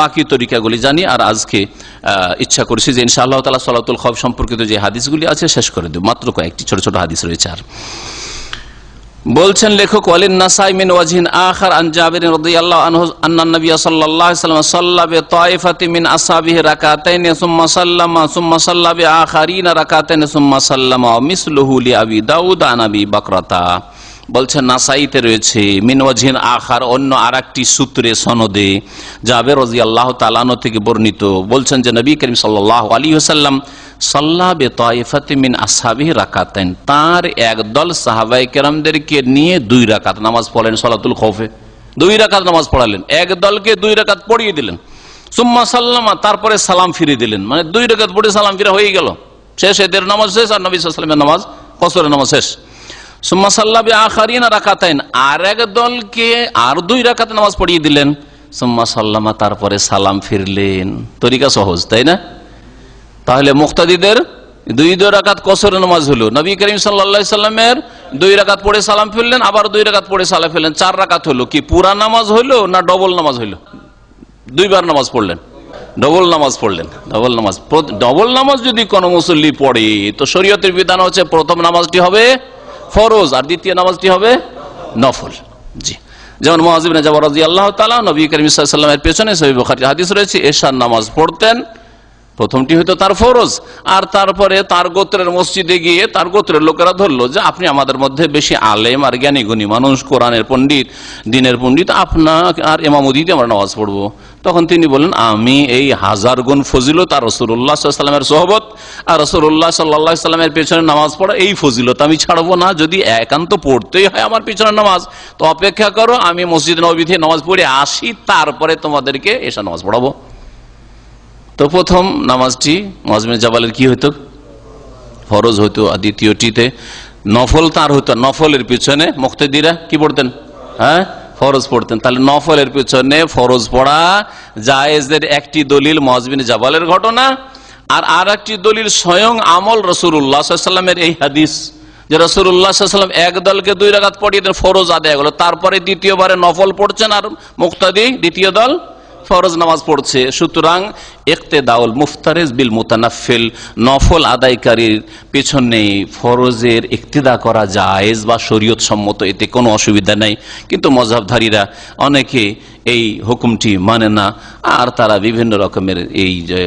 বাকি তরিকাগুলি জানি। আর আজকে ইচ্ছা করছি যে ইনশাআল্লাহ তাআলা সালাতুল খৌফ সম্পর্কিত যে হাদিসগুলি আছে শেষ করে দেব। মাত্র কয়েকটি ছোট ছোট হাদিস রয়েছে। আর বলছেন লেখক, ওয়ালিন নাসাই মিন ওয়াজহিন আখার আন জাবির রাদিয়াল্লাহু আনহু আন্না নবী সাল্লাল্লাহু আলাইহি ওয়াসাল্লাম সাল্লা বি তাইফাতি মিন আসহাবিহি রাকাতাইন সুম্মা সাল্লামা সুম্মা সাল্লা বি আখারিনা রাকাতাইন সুম্মা সাল্লামা মিসলুহু লি আবি দাউদ আন আবি বকরাতা। বলছেন নাসাইতে রয়েছে মিন ওয়াজহিন আখার, অন্য আরেকটি সূত্রে সনদে জাবের রাদিয়াল্লাহু তাআলা আনহু থেকে বর্ণিত। বলছেন যে নবী করিম সাল্লাল্লাহু আলাইহি ওয়াসাল্লাম সাল্লা বি তাইফাতি মিন আসহাবিহি রাকাতাইন, তার একদল সাহাবায়ে কেরামদেরকে নিয়ে 2 রাকাত নামাজ পড়লেন সালাতুল খৌফে। 2 রাকাত নামাজ পড়ালেন, এক দলকে 2 রাকাত পড়িয়ে দিলেন। সুম্মা সাল্লামা, তারপরে সালাম ফিরিয়ে দিলেন, মানে 2 রাকাত পড়ে সালাম ফিরা হয়ে গেল, শেষ। এদের নামাজ শেষ, আর নবী সাল্লাল্লাহু আলাইহি ওয়াসাল্লামের নামাজ, কসরের নামাজ শেষ। সুম্মা সাল্লা বি আখারিনা রাকাতাইন, আর এক দলকে আর 2 রাকাত নামাজ পড়িয়ে দিলেন। সুম্মা সাল্লামা, তারপরে সালাম ফিরলেন। তরিকা সহজ, তাই না? তাহলে মুক্তাদিদের 2 রাকাত কসরের নামাজ হলো, নবী করিম সাল্লাল্লাহু আলাইহি সাল্লামের 2 রাকাত পড়ে সালাম ফিরলেন, আবার 2 রাকাত পড়ে সালাম ফিরলেন, 4 রাকাত হলো। কি পুরা নামাজ হলো না ডবল নামাজ হলো? 2 বার নামাজ পড়লেন, ডবল নামাজ পড়লেন। ডবল নামাজ যদি কোনো মুসল্লি পড়ে, তো শরীয়তের বিধান হচ্ছে প্রথম নামাজটি হবে ফরজ আর দ্বিতীয় নামাজটি হবে নফল। জি, যেমন মুআয ইবনে জাবাল রাদিয়াল্লাহু তাআলা নবী করিম সাল্লাল্লাহু আলাইহি ওয়াসাল্লামের পেছনে সহিহ বুখারীর হাদিস রয়েছে, এশার নামাজ পড়তেন, প্রথমটি হয়তো তার ফরজ, আর তারপরে তার গোত্রের মসজিদে গিয়ে তার গোত্রের লোকেরা ধরলো যে আপনি আমাদের মধ্যে বেশি আলেম আর জ্ঞানী গুণী মানুষ, কোরআনের পণ্ডিত, দ্বীনের পণ্ডিত, আপনার আর ইমামতি দিয়ে আমরা নামাজ পড়বো। তখন তিনি বলেন, আমি এই 1000 গুণ ফজিলত আর রাসূলুল্লাহ সাল্লাল্লাহু আলাইহি ওয়াসাল্লামের সোহবত আর রাসূলুল্লাহ সাল্লাল্লাহু আলাইহি ওয়াসাল্লামের পেছনে নামাজ পড়া, এই ফজিলত আমি ছাড়বো না। যদি একান্ত পড়তেই হয় আমার পেছনে নামাজ, তো অপেক্ষা করো, আমি মসজিদ নববী থেকে নামাজ পড়ে আসি, তারপরে তোমাদেরকে এশা নামাজ পড়াবো। তো প্রথম নামাজটি মুআয ইবনে জাবালের কি হইতো? ফরজ হইতো, আর দ্বিতীয়টিতে নফল তার হইতো। নফলের পিছনে মুক্তাদিরা কি পড়তেন? হ্যাঁ, ফরজ পড়তেন। তাহলে নফলের পিছনে ফরজ পড়া জায়েজের একটি দলিল মুআয ইবনে জাবালের ঘটনা, আর একটি দলিল স্বয়ং আমল রাসূলুল্লাহ সাল্লাল্লাহু আলাইহি ওয়াসাল্লামের এই হাদিস, যে রাসূলুল্লাহ সাল্লাল্লাহু আলাইহি ওয়াসাল্লাম এক দলকে 2 রাকাত পড়িয়ে দেন, ফরজ আদায় হলো, তারপরে দ্বিতীয়বারে নফল পড়ছেন, আর মুক্তাদি দ্বিতীয় দল ফরজ নামাজ পড়ছে। সুতরাং ইক্তেদাউল মুফতারিজ বিল মুতানাফিল, নফল আদায়কারীর পেছনে ফরজের ইক্তেদা করা জায়েজ বা শরীয়ত সম্মত, এতে কোনো অসুবিধা নেই। কিন্তু মযহাবধারীরা অনেকে এই হুকুমটি মানে না, আর তারা বিভিন্ন রকমের এই যে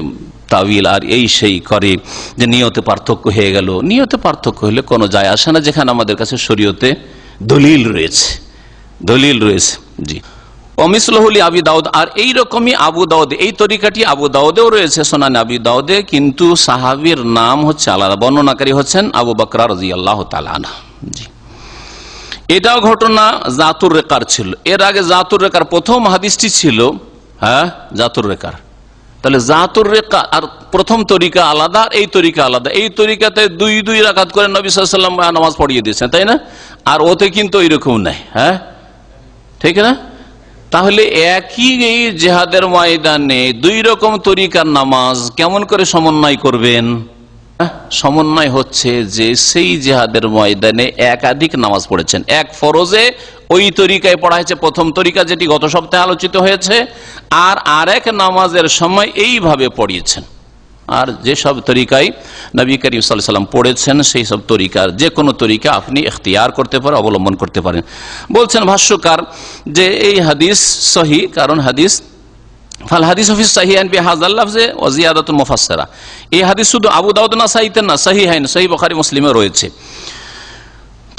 তাওয়িল আর এই সেই করে, যে নিয়তে পার্থক্য হয়ে গেল। নিয়তে পার্থক্য হলে কোনো যায় আসে না, যেখানে আমাদের কাছে শরীয়তে দলিল রয়েছে, দলিল রয়েছে। জি, অমিসলহুলি আবি দাউদ, আর এই রকমই আবু দাউদ, এই তরিকাটি আবু দাউদেও রয়েছে, সুনানে আবি দাউদে, কিন্তু সাহাবীর নাম হচ্ছে আলাদা, বর্ণনাকারী হচ্ছেন আবু বকর রাদিয়াল্লাহু তাআলা আনহু। জি, এটাও ঘটনা জাতুর রেকার ছিল। এর আগে জাতুর রেকার প্রথম হাদিসটি ছিল, হ্যাঁ, জাতুর রেকার। তাহলে জাতুর রেকা আর প্রথম তরিকা আলাদা, এই তরিকা আলাদা। এই তরিকাতে 2 রাকাত করে নবী সাল্লাল্লাহু আলাইহি ওয়াসাল্লাম নামাজ পড়িয়ে দিয়েছেন, তাই না? আর ওতে কিন্তু এরকম নাই। হ্যাঁ, ঠিক না? তাহলে একই এই জিহাদের ময়দানে 2 রকম তরিকার নামাজ কেমন করে সমন্বয় করবেন? সমন্বয় হচ্ছে যে সেই জিহাদের ময়দানে একাধিক নামাজ পড়েছেন, এক ফরজে ওই তরিকায় পড়া হয়েছে, প্রথম তরিকা যেটি গত সপ্তাহে আলোচিত হয়েছে, আর আরেক নামাজের সময় এইভাবে পড়িয়েছেন। আর যেসব তরিকায় নবী করিম সাল্লাল্লাহু আলাইহি ওয়াসাল্লাম পড়েছেন, সেই সব তরিকার যে কোনো তরিকা আপনি ইখতিয়ার করতে পারেন, অবলম্বন করতে পারেন। বলছেন ভাষ্যকার যে এই হাদিস সহিহ, কারণ হাদিস ফাল হাদিস ফি সাহিহাইন বিহাযাল লাফযে ওয়া জিয়াদাতুন মুফাসসারা, এই হাদিস শুধু আবু দাউদ নাসাঈতে না, সাহিহাইন সহিহ বুখারী মুসলিমে রয়েছে।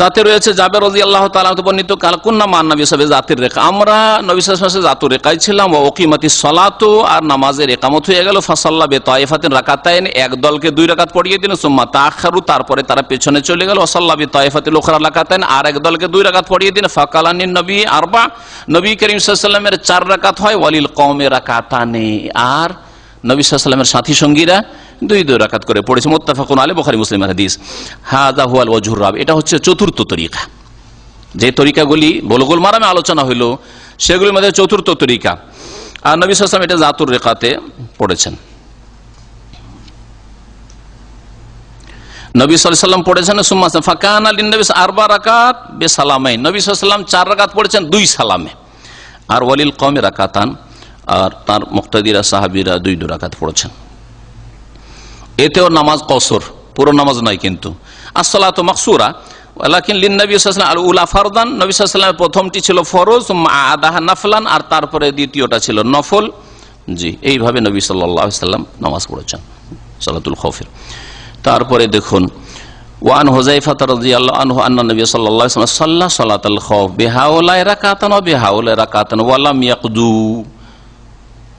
তাতে রয়েছে জাবের রাদিয়াল্লাহু তাআলা বর্ণিত কাল কুন্না মান নবী সাল্লাল্লাহু আলাইহি ওয়াসাল্লাম জাতির রেকা, আমরা নবী সাল্লাল্লাহু আলাইহি ওয়াসাল্লাম জাতুর রেকায় ছিলাম। ওয়া উকিমাতিস সালাতু, আর নামাজের ইকামত হয়ে গেল। ফাসাল্লা বিতাইফাতিন রাকাতাইন, এক দলকে 2 রাকাত পড়িয়ে দিলেন। সুম্মা তাআখারু, তারপরে তারা পেছনে চলে গেল। ওয়াসাল্লা বিতাইফাতিল উখরা রাকাতাইন, আর এক দলকে 2 রাকাত পড়িয়ে দিলেন। ফাকালানিন নবী আরবা, নবী করিম সাল্লাল্লাহু আলাইহি ওয়াসাল্লামের 4 রাকাত হয়। ওয়ালিল কওমি রাকাতানি, আর নবী সাল্লাল্লাহু আলাইহি ওয়াসাল্লামের সাথী সঙ্গীরা 2 রাকাত করে পড়েছে। মুত্তাফাকুন আলাইহি, বুখারী মুসলিমের হাদিস। হাযা হুয়াল ওয়াজহুর রাবি, এটা হচ্ছে চতুর্থ তরিকা। যে তরিকাগুলি বুলুগুল মারামে আলোচনা হইল সেগুলির মধ্যে চতুর্থ তরিকা। আর নবী সাল্লাল্লাহু আলাইহি ওয়াসাল্লাম এটা জাতুর রেকাতে পড়েছেন। নবী সাল্লাল্লাহু আলাইহি ওয়াসাল্লাম পড়েছেন সুম্মা ফাকানা লিন-নবী 4 রাকাত বিসালামাইন, নবী সাল্লাল্লাহু আলাইহি ওয়াসাল্লাম 4 রাকাত পড়েছেন 2 সালামে। আর ওয়ালিল কওমি রাকাতান, আর তার মুক্তাদিরা সাহাবীরা 2 রাকাত পড়েছেন। এতেও নামাজ কসর, পুরো নামাজ নয় কিন্তু। as-সালাতু মাকসুরা ওয়ালাকিন লিন-নবী সাল্লাল্লাহু আলাইহি ওয়াসাল্লাম আল-উলা ফারদান, নবী সাল্লাল্লাহু আলাইহি ওয়াসাল্লাম প্রথমটি ছিল ফরজ, সুম্মা আদাহা নাফলান, আর তারপরে দ্বিতীয়টা ছিল নফল। জি, এইভাবে নবী সাল্লাল্লাহু আলাইহি ওয়াসাল্লাম নামাজ পড়েছেন সালাতুল খৌফের। তারপরে দেখুন ওয়ান হুযায়ফা রাদিয়াল্লাহু আনহু আন্না নবী সাল্লাল্লাহু আলাইহি ওয়াসাল্লাম সাল্লা সালাতাল খৌফ বিহাউলাই রাকাতান ওয়া বিহাউলাই রাকাতান ওয়া লাম ইয়াকদু।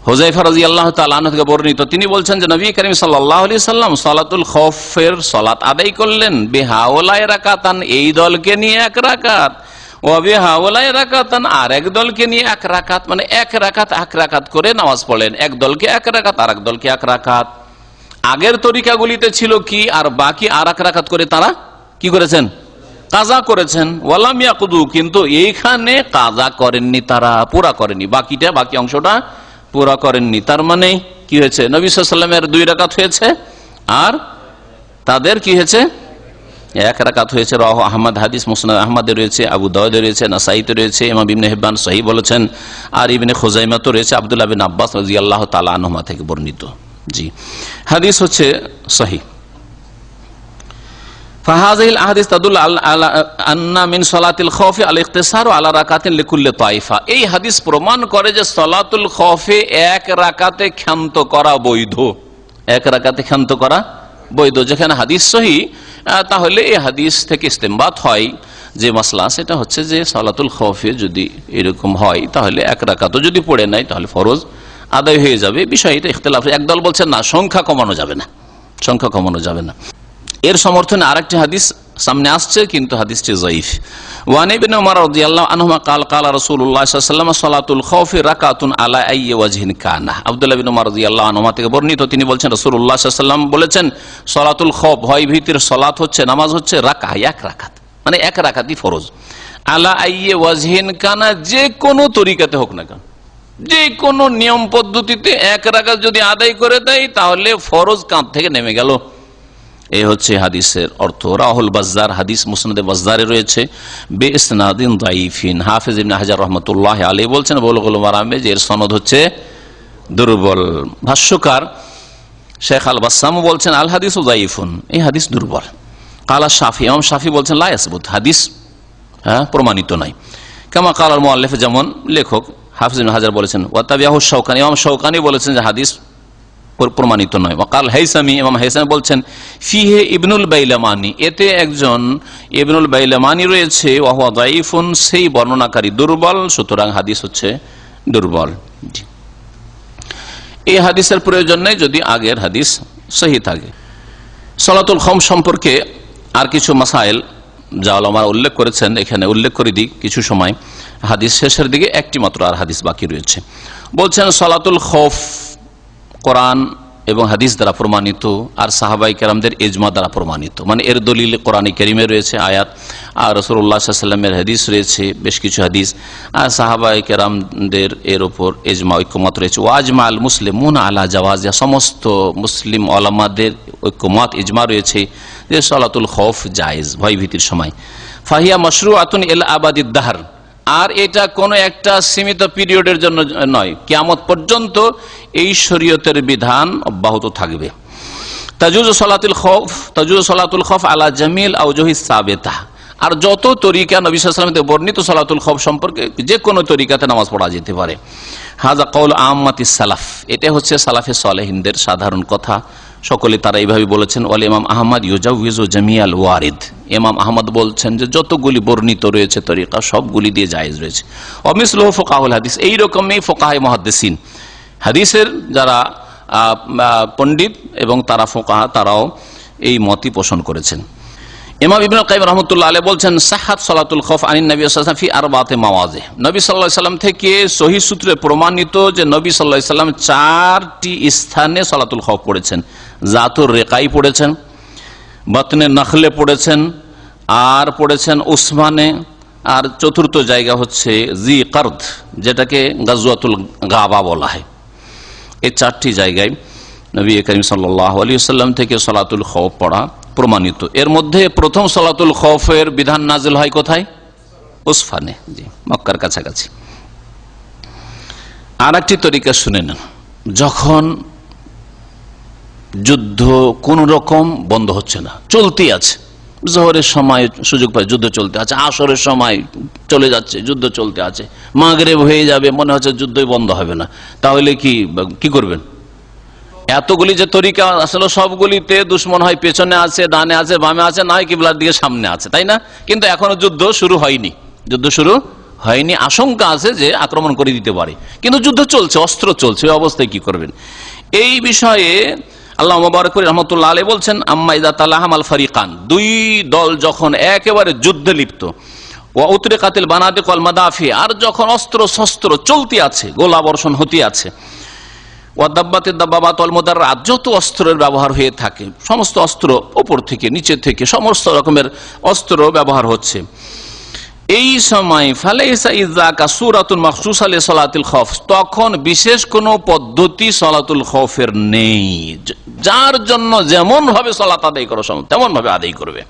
হুযায়ফা রাদিয়াল্লাহু তাআলা আনহু থেকে বর্ণিত, তিনি বলছেন যে নবী করিম সাল্লাল্লাহু আলাইহি ওয়াসাল্লাম সালাতুল খৌফের সালাত আদায় করলেন বিহাউলাই রাকাতান, এই দলকে নিয়ে 1 রাকাত, ওয়া বিহাউলাই রাকাতান, আর এক দলকে নিয়ে 1 রাকাত, মানে 1 রাকাত করে নামাজ পড়লেন। এক দলকে 1 রাকাত, আর এক দলকে 1 রাকাত। আগের তরিকাগুলিতে ছিল কি, আর বাকি আর 1 রাকাত করে তারা কি করেছেন, কাজা করেছেন। ওয়ালাম ইয়াকুদু, কিন্তু এইখানে কাজা করেননি, তারা পুরা করেননি, বাকি অংশটা পুরা করেননি। তার মানে কি হয়েছে, নবী সাল্লাল্লাহু আলাইহি ওয়াসাল্লামের 2 রাকাত হয়েছে, আর তাদের কি হয়েছে, 1 রাকাত হয়েছে। রাওয়াহু আহমদ, হাদিস মুসনাদ আহমদে রয়েছে, আবু দাউদে রয়েছে, নাসাইতে রয়েছে, ইমাম ইবনে হিব্বান সহিহ বলেছেন, আর ইবনে খুজাইমা তো রয়েছে আব্দুল্লাহ বিন আব্বাস রাদিয়াল্লাহু তাআলা আনহুমা থেকে বর্ণিত। জি, হাদিস হচ্ছে সহিহ। ফাহাযিহিল আহাদিস তাদুল্লু আলা আন্না মিন সালাতিল খাউফি আল ইখতিসারু আলা রাকাতিন লিকুল্লি তাইফা, এই হাদিস প্রমাণ করে যে সালাতুল খাউফে 1 রাকাতে ক্ষান্ত করা বৈধ, 1 রাকাতে ক্ষান্ত করা বৈধ। যেখানে হাদিস সহিহ, তাহলে এই হাদিস থেকে ইস্তেমবাত হয় যে মাসলা, সেটা হচ্ছে যে সালাতুল খাউফে যদি এরকম হয় তাহলে 1 রাকাতও যদি পড়ে নাই তাহলে ফরজ আদায় হয়ে যাবে। বিষয়টা ইখতিলাফ, একদল বলছেন না, সংখ্যা কমানো যাবে না। এর সমর্থনে আরেকটি হাদিস সামনে আসছে, কিন্তু হাদিসটি যায়ীফ। ওয়ান ইবনে উমর রাদিয়াল্লাহু আনহুমা ক্বালা রাসূলুল্লাহ সাল্লাল্লাহু আলাইহি ওয়াসাল্লাম সালাতুল খাউফি রাকাতুন আলা আইয়ি ওয়াজহিন কানা। আব্দুল্লাহ ইবনে উমর রাদিয়াল্লাহু আনহুমা থেকে বর্ণিত, তিনি বলছেন রাসূলুল্লাহ সাল্লাল্লাহু আলাইহি ওয়াসাল্লাম বলেছেন সালাতুল খাউফ, ভয় ভীতির সালাত হচ্ছে, নামাজ হচ্ছে 1 রাকাত, মানে 1 রাকাতই ফরজ। আলা আইয়ি ওয়াজহিন কানা, যে কোনো তরিকাতে হোক না কেন, যে কোনো নিয়ম পদ্ধতিতে 1 রাকাত যদি আদায় করে দেয় তাহলে ফরজ কাঁধ থেকে নেমে গেল। এই হচ্ছে হাদিসের অর্থ। রাহুল বাজ্জার, হাদিস মুসনাদে বাজ্জারে রয়েছে, বিইসনাদিন যায়ীফিন। হাফেজ ইবনে হাজার রাহমাতুল্লাহি আলাইহি বলছেন বুলুগুল মারামে যে এর সনদ হচ্ছে দুর্বল। ভাষ্যকার শেখ আল বাসসাম বলছেন আল হাদিসু যায়ীফুন, এই হাদিস দুর্বল। কালা শাফি, ইমাম শাফি বলছেন লা ইয়াসবুত, হাদিস প্রমাণিত নয়। কামা কাল আল মুআল্লিফ, যেমন লেখক হাফেজ ইবনে হাজার বলেছেন। ওয়া তাবিয়াহু শাওকানি, ইমাম শাওকানি বলেছেন যে হাদিস প্রমাণিত নয়। ওয়াকাল হাইসামি, ইমাম হাইসামি বলছেন ফিহে ইবনুল বাইলামানি, এতে একজন ইবনুল বাইলামানি রয়েছে, ওয়া হুয়া যায়ীফুন, সেই বর্ণনাকারী দুর্বল, সুতরাং হাদিস হচ্ছে দুর্বল। এই হাদিসের প্রয়োজন নেই যদি আগের হাদিস সহিহ থাকে। সালাতুল খাউফ সম্পর্কে আর কিছু মাসাইল যা উলামা উল্লেখ করেছেন, এখানে উল্লেখ করে দিই কিছু সময়। হাদিস শেষের দিকে একটি মাত্র আর হাদিস বাকি রয়েছে। বলছেন সালাতুল খাউফ কোরআন এবং হাদিস দ্বারা প্রমাণিত, আর সাহাবাই কেরামদের ইজমা দ্বারা প্রমাণিত, মানে এর দলিল কোরআনে কারীমে রয়েছে আয়াত, আর রাসূলুল্লাহ সাল্লাল্লাহু আলাইহি ওয়াসাল্লামের হাদিস রয়েছে বেশ কিছু হাদিস, আর সাহাবাই কেরামদের এর উপর ইজমা ঐক্যমত রয়েছে। ওয়াজমাল মুসলিমুন আলা জাওয়াজিহা, সমস্ত মুসলিম ওলামাদের ঐক্যমত ইজমা রয়েছে যে সালাতুল খাউফ জায়েজ, ভয় ভীতির সময়। ফাহিয়া মাশরুআতুন ইলা আবাদিদ দাহর, আর এটা কোনো একটা সীমিত পিরিয়ডের জন্য নয়, কিয়ামত পর্যন্ত এই শরীয়তের বিধান অব্যাহত থাকবে। তাজুজু সালাতুল খাউফ আলা জামিল আওজুহিস সাবিতা, আর যত তরিকা নবী সাল্লাল্লাহু আলাইহি ওয়াসাল্লাম বর্ণিত সালাতুল খাউফ সম্পর্কে যে কোনো তরিকাতে নামাজ পড়া যেতে পারে। হাজা কওল আম্মাতিস সালাফ, এটা হচ্ছে সালাফে সালেহিনদের সাধারণ কথা, সকলে তারা এইভাবে বলেছেন। ওয়াল ইমাম আহমদ ইউজাউযু জামিআল ওয়ারিদ, ইমাম আহমদ বলছেন যে যতগুলি বর্ণিত রয়েছে তরিকা সবগুলি দিয়ে জায়েজ রয়েছে। অমিসলহু ফুকাহুল হাদিস, এইরকমই ফুকাহায়ে মুহাদ্দিসিন, হাদিসের যারা পণ্ডিত এবং তারা ফুকাহা, তারাও এই মতই পোষণ করেছেন। ইমাম ইবনুল কাইয়িম রাহমাতুল্লাহ আলাইহি বলছেন সাহাত সালাতুল খৌফ আনিন নবী সাল্লাল্লাহু আলাইহি ওয়াসাল্লাম ফি আরবাতি মাওয়াজি, নবী সাল্লাল্লাহু আলাইহি ওয়াসাল্লাম থেকে সহিহ সূত্রে প্রমাণিত যে নবী সাল্লাল্লাহু আলাইহি ওয়াসাল্লাম 4টি স্থানে সালাতুল খৌফ পড়েছেন। জাতুর রেকাই পড়েছেন, বাতনে নখলে পড়েছেন, আর পড়েছেন উসমানে, আর চতুর্থ জায়গা হচ্ছে জি কারদ, যেটাকে গাজওয়াতুল গাবা বলা হয়। এই 4টি জায়গায় নবী করিম সাল্লাল্লাহু আলাইহি ওয়াসাল্লাম থেকে সালাতুল খৌফ পড়া প্রমাণিত। এর মধ্যে প্রথম সালাতুল খৌফের বিধান নাজিল হয় কোথায়? উসফানে, জি, মক্কার কাছাকাছি। আর একটি তরিকা শুনে নেন, যখন যুদ্ধ কোন রকম বন্ধ হচ্ছে না, চলতে আছে, জোহরের সময় সুযোগ পায় যুদ্ধ চলতে আছে, আসরের সময় চলে যাচ্ছে যুদ্ধ চলতে আছে, মাগরিব হয়ে যাবে মনে হচ্ছে যুদ্ধই বন্ধ হবে না, তাহলে কি করবেন? এতগুলি যে তরিকা আসলে সবগুলিতে দুশ্মন হয় পেছনে আছে, ডানে আছে, বামে আছে, না হয় কিবলার দিকে সামনে আছে, তাই না? কিন্তু এখনো যুদ্ধ শুরু হয়নি, আশঙ্কা আছে যে আক্রমণ করে দিতে পারে, কিন্তু যুদ্ধ চলছে, অস্ত্র চলছে, ওই অবস্থায় কি করবেন? এই বিষয়ে আল্লাহ মুবারক রাহমাতুল্লাহ আলাইহি বলছেন আম্মা ইযা তালাহামাল ফারিকান, দুই দল যখন একেবারে যুদ্ধে লিপ্ত, ওয়া উতরিকাতিল বানাদিক ওয়াল মাদাফি, আর যখন অস্ত্র শস্ত্র চলতে আছে, গোলা বর্ষণ হতে আছে, যত অস্ত্রের ব্যবহার হয়ে থাকে, সমস্ত অস্ত্র উপর থেকে নিচে থেকে সমস্ত রকমের অস্ত্র ব্যবহার হচ্ছে, এই সময় ফালাইসা ইযাকা সূরাতুন মাখসুসা লিসালাতিল খৌফ, তখন বিশেষ কোন পদ্ধতি সালাতুল খৌফের নেই, যার জন্য যেমন ভাবে সালাত আদায় করা সম্ভব তেমন ভাবে আদায় করবে।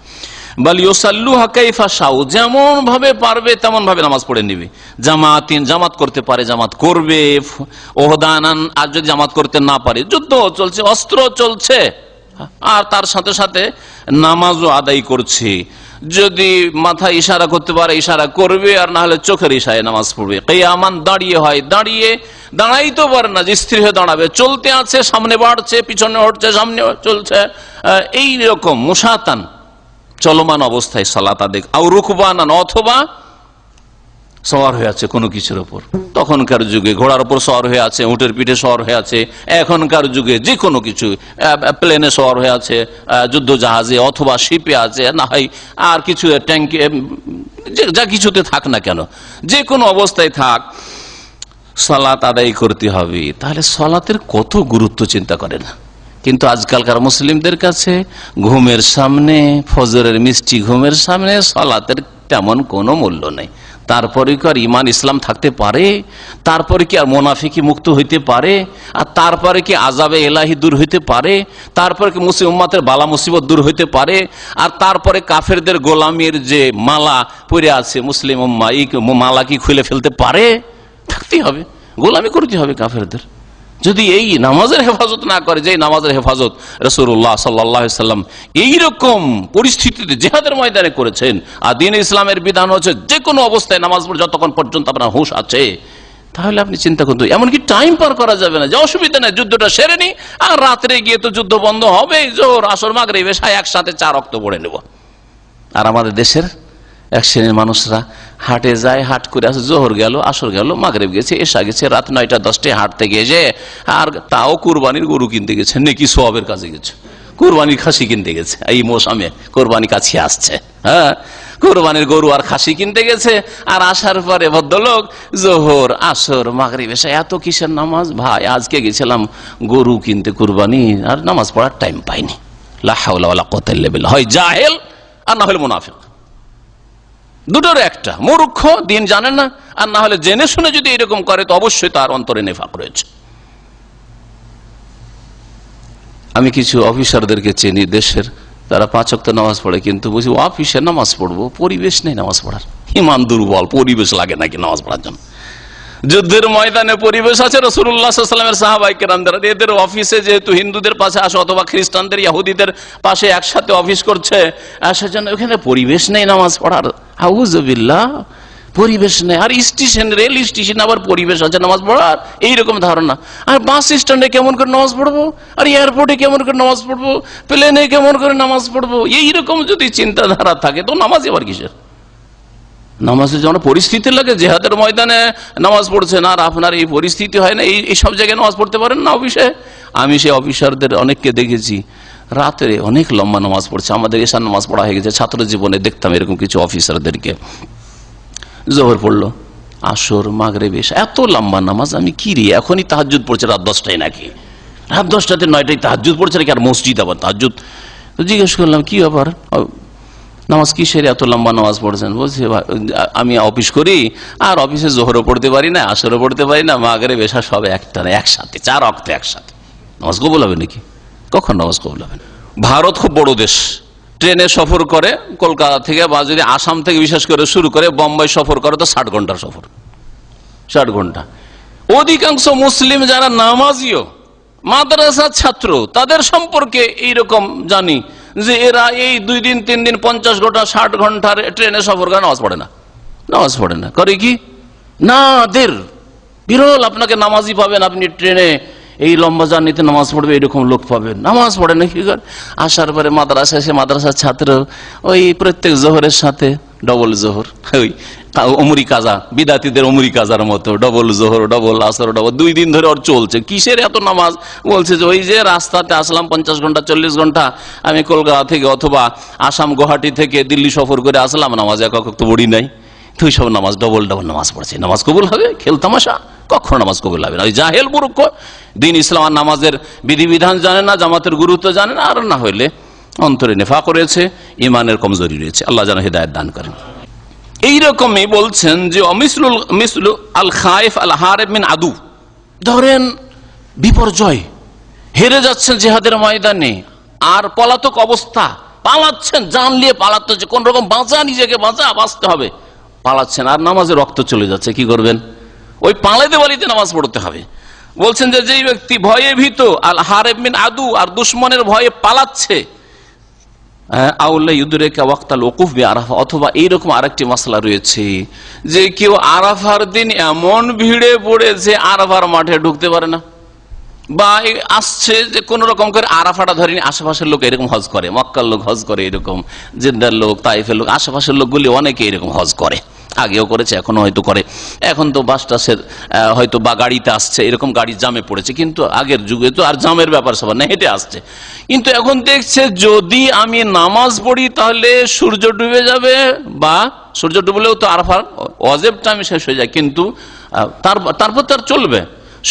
বাল ইউসাল্লুহা কাইফা শাউ, যেমন ভাবে পারবে তেমন ভাবে নামাজ পড়ে নেবে। জামাত করতে পারে জামাত করবে, ওহদানান, আর যদি জামাত করতে না পারে, যুদ্ধ চলছে, অস্ত্র চলছে, আর তার সাথে সাথে নামাজও আদায় করছে, যদি মাথা ইশারা করতে পারে ইশারা করবে, আর না হলে চোখের ইশারায় নামাজ পড়বে। কিয়ামান, দাঁড়িয়ে হয়, দাঁড়াইতে পারে না যে স্থির হয়ে দাঁড়াবে, চলতে আছে, সামনে বাড়ছে, পিছনে হটছে, সামনে চলছে, এই রকম মুসাতান, চলমান অবস্থায় সালাত আদায়, আও রুকবানান, অথবা সওয়ার হয়ে আছে কোনো কিছুর উপর। তখনকার যুগে ঘোড়ার উপর সওয়ার হয়ে আছে, উটের পিঠে সওয়ার হয়ে আছে, এখনকার যুগে যে কোনো কিছু, প্লেনে সওয়ার হয়ে আছে, যুদ্ধ জাহাজে অথবা শিপে আছে, না হয় আর কিছু ট্যাঙ্কে, যা কিছুতে থাক না কেন, যে কোনো অবস্থায় থাক, সালাত আদায় করতে হবে। তাহলে সালাতের কত গুরুত্ব চিন্তা করেন। কিন্তু আজকালকার মুসলিমদের কাছে ঘুমের সামনে, ফজরের মিষ্টি ঘুমের সামনে সালাতের তেমন কোনো মূল্য নেই। তারপরে কি আর ইমান ইসলাম থাকতে পারে? তারপরে কি আর মুনাফিকি মুক্ত হইতে পারে? আর তারপরে কি আযাবে ইলাহি দূর হইতে পারে? তারপরে কি মুসলিম উম্মতের বালা মুসিবত দূর হইতে পারে? আর তারপরে কাফেরদের গোলামির যে মালা পরে আছে মুসলিম উম্মাহ, এই মালা কি খুলে ফেলতে পারে? থাকতেই হবে, গোলামি করতে হবে কাফেরদের। যদি এই নামাজের হেফাজত না করে, যে নামাজের হেফাজত রাসূলুল্লাহ সাল্লাল্লাহু আলাইহি ওয়াসাল্লাম এইরকম পরিস্থিতিতে জিহাদের ময়দানে করেছেন, আর দ্বীন ইসলামের বিধান হচ্ছে যে কোনো অবস্থায় নামাজ পড়ে যতক্ষণ পর্যন্ত আপনার হুঁশ আছে, তাহলে আপনি চিন্তা করুন, এমনকি টাইম পার করা যাবে না, যে অসুবিধা নেই, যুদ্ধটা সেরে নি, আর রাত্রে গিয়ে তো যুদ্ধ বন্ধ হবে, জোহর আসর মাগরিব এশা একসাথে 4 ওয়াক্ত পড়ে নেব। আর আমাদের দেশের এক শ্রেণীর মানুষরা হাটে যায়, হাট করে আসে, জোহর গেল, আসর গেল, মাগরিব গেছে, এশা গেছে, রাত 9টা 10টায় হাঁটতে গিয়েছে, আর তাও কুরবানির গরু কিনতে গেছে, নেকি সওয়াবের কাজে গেছে, কুরবানির খাসি কিনতে গেছে। এই মৌসুমে কোরবানি কাছে আসছে, হ্যাঁ, কোরবানির গরু আর খাসি কিনতে গেছে, আর আসার পরে ভদ্রলোক জোহর আসর মাগরিব এশা এত কিসের নামাজ? ভাই আজকে গেছিলাম গরু কিনতে কুরবানি, আর নামাজ পড়ার টাইম পাইনি। লা হাওলা ওয়ালা কুওয়াতা ইল্লা বিল্লাহ। হয় জাহেল আর না হলে মুনাফিক, দুটোর একটা, মূর্খ, দিন জানে না, আর না হলে জেনে শুনে যদি এরকম করে তো অবশ্যই তার অন্তরে নেফাক রয়েছে। আমি কিছু অফিসারদেরকে চিনি দেশের, তারা 5 ওয়াক্ত নামাজ পড়ে, কিন্তু বুঝি অফিসে নামাজ পড়বো, পরিবেশ নেই নামাজ পড়ার, ইমান দুর্বল, পরিবেশ লাগে নাকি নামাজ পড়ার জন্য। যুদ্ধের ময়দানে পরিবেশ আছে, রাসূলুল্লাহ সাল্লাল্লাহু আলাইহি ওয়াসাল্লামের সাহাবায়ে কেরামদের, এদের অফিসে যেহেতু হিন্দুদের পাশে আসে অথবা খ্রিস্টানদের, ইহুদিদের পাশে একসাথে অফিস করছে, সেজন্য ওখানে পরিবেশ নেই নামাজ পড়ার। আউযুবিল্লাহ, পরিবেশ নেই। আর স্টেশন, রেল স্টেশন আবার পরিবেশ আছে নামাজ পড়ার, এইরকম ধারণা। আর বাস স্ট্যান্ডে কেমন করে নামাজ পড়বো, আর এয়ারপোর্টে কেমন করে নামাজ পড়বো, প্লেনে কেমন করে নামাজ পড়বো, এইরকম যদি চিন্তাধারা থাকে তো নামাজ আবার কিসের? নামাজে যেমন পরিস্থিতি লাগে, জেহাদের ময়দানে নামাজ পড়ছেন আর আপনার এই পরিস্থিতি হয় না, এই সব জায়গায় নামাজ পড়তে পারেন না অফিসে? আমি সেই অফিসারদের অনেককে দেখেছি রাতে অনেক লম্বা নামাজ পড়ছে। আমাদের এশার নামাজ পড়া হয়ে গেছে, ছাত্র জীবনে দেখতাম এরকম কিছু অফিসারদেরকে। জোহর পড়লো, আসর, মাগরিব, এশা, এত লম্বা নামাজ। আমি কি রে, এখনই তাহাজ্জুদ পড়ছে রাত 10টায় নাকি? রাত 10টাতে 9টায় তাহাজ্জুদ পড়ছে নাকি? আর মসজিদ আবার তাহাজ্জুদ। তো জিজ্ঞেস করলাম কি ব্যাপার, নামাজ কিসের এত লম্বা নামাজ পড়ছেন? বলছে আমি অফিস করি আর অফিসে জোহরও পড়তে পারি না, আসরও পড়তে পারি না, মাগরিব, এশা সব একটানা একসাথে, 4 ওয়াক্ত একসাথে। নামাজ কবুল হবে নাকি? কখন নামাজ কবুল হবে? ভারত খুব বড় দেশ, ট্রেনে সফর করে কলকাতা থেকে, বা যদি আসাম থেকে বিশেষ করে শুরু করে বোম্বাই সফর করে তো 60 ঘন্টার সফর, 60 ঘন্টা। অধিকাংশ মুসলিম যারা নামাজিও মাদ্রাসার ছাত্র, তাদের সম্পর্কে এইরকম জানি যে এরা এই 2 দিন 3 দিন 50 ঘন্টা 60 ঘন্টার ট্রেনে সফর করে নামাজ পড়ে না, নামাজ পড়ে না। করে কি না, বিরল আপনাকে নামাজি পাবেন, আপনি ট্রেনে এই লম্বা জার্নিতে নামাজ পড়বে এরকম লোক পাবেন, নামাজ পড়ে না। কি করে আসার পরে মাদ্রাসা এসে মাদ্রাসার ছাত্র ওই প্রত্যেক জোহরের সাথে ডবল জোহর, ওই অমরি কাজা, বিদাতিদের অমরি কাজার মতো ডবল জোহর, ডবল আসর, ডবল 2 দিন ধরে ওর চলছে। কিসের এত নামাজ? বলছে যে ওই যে রাস্তাতে আসলাম 50 ঘন্টা 40 ঘন্টা আমি কলকাতা থেকে অথবা আসাম গুয়াহাটি থেকে দিল্লি সফর করে আসলাম, নামাজ একক তো বড়ি নাই, তো সব নামাজ ডবল নামাজ পড়ছে। নামাজ কবুল হবে? খেল তামাশা, কখনো নামাজ কবুল হবে না। ওই জাহেল মূর্খ, দিন ইসলাম আর নামাজের বিধিবিধান জানে না, জামাতের গুরুত্ব জানে না, আর না হইলে অন্তরে নেফাক রয়েছে, ইমানের কমজোরি রয়েছে। আল্লাহ যেন হিদায়াত দান করেন। এইরকমই বলছেন যে মিসলু আল খাইফ আল হারিব মিন আদু, ধরেন বিপর্যয়, হেরে যাচ্ছেন জিহাদের ময়দানে আর পলাতক অবস্থা, পালাচ্ছেন, জান নিয়ে পালাতে হচ্ছে, কোন রকম বাঁচা, নিজেকে বাঁচতে হবে, পালাচ্ছেন আর নামাজে রক্ত চলে যাচ্ছে, কি করবেন? ওই পালাইতে বাড়িতে নামাজ পড়তে হবে। বলছেন যে যেই ব্যক্তি ভয়ে ভীত, আল হারিব মিন আদু, আর দুশ্মনের ভয়ে পালাচ্ছে, অথবা এইরকম আরেকটি মাসলা রয়েছে যে কেউ আরাফার দিন এমন ভিড়ে পড়েছে আরাফার মাঠে ঢুকতে পারে না, বা আসছে যে কোন রকম করে আরাফাটা ধরেনি, আশেপাশের লোক এরকম হজ করে, মক্কার লোক হজ করে, এরকম জেদ্দার লোক, তাইফের লোক, আশেপাশের লোকগুলি অনেকে এরকম হজ করে, আগেও করেছে, এখনো হয়তো করে। এখন তো বাস টাসের হয়তো বা গাড়িতে আসছে, এরকম গাড়ি জামে পড়েছে, কিন্তু আগের যুগে তো আর জামের ব্যাপার সবার না, হেঁটে আসছে। কিন্তু এখন দেখছে যদি আমি নামাজ পড়ি তাহলে সূর্য ডুবে যাবে, বা সূর্য ডুবলেও তো আরাফার ওয়াজিব টাইম শেষ হয়ে যায়, কিন্তু তারপর তার চলবে।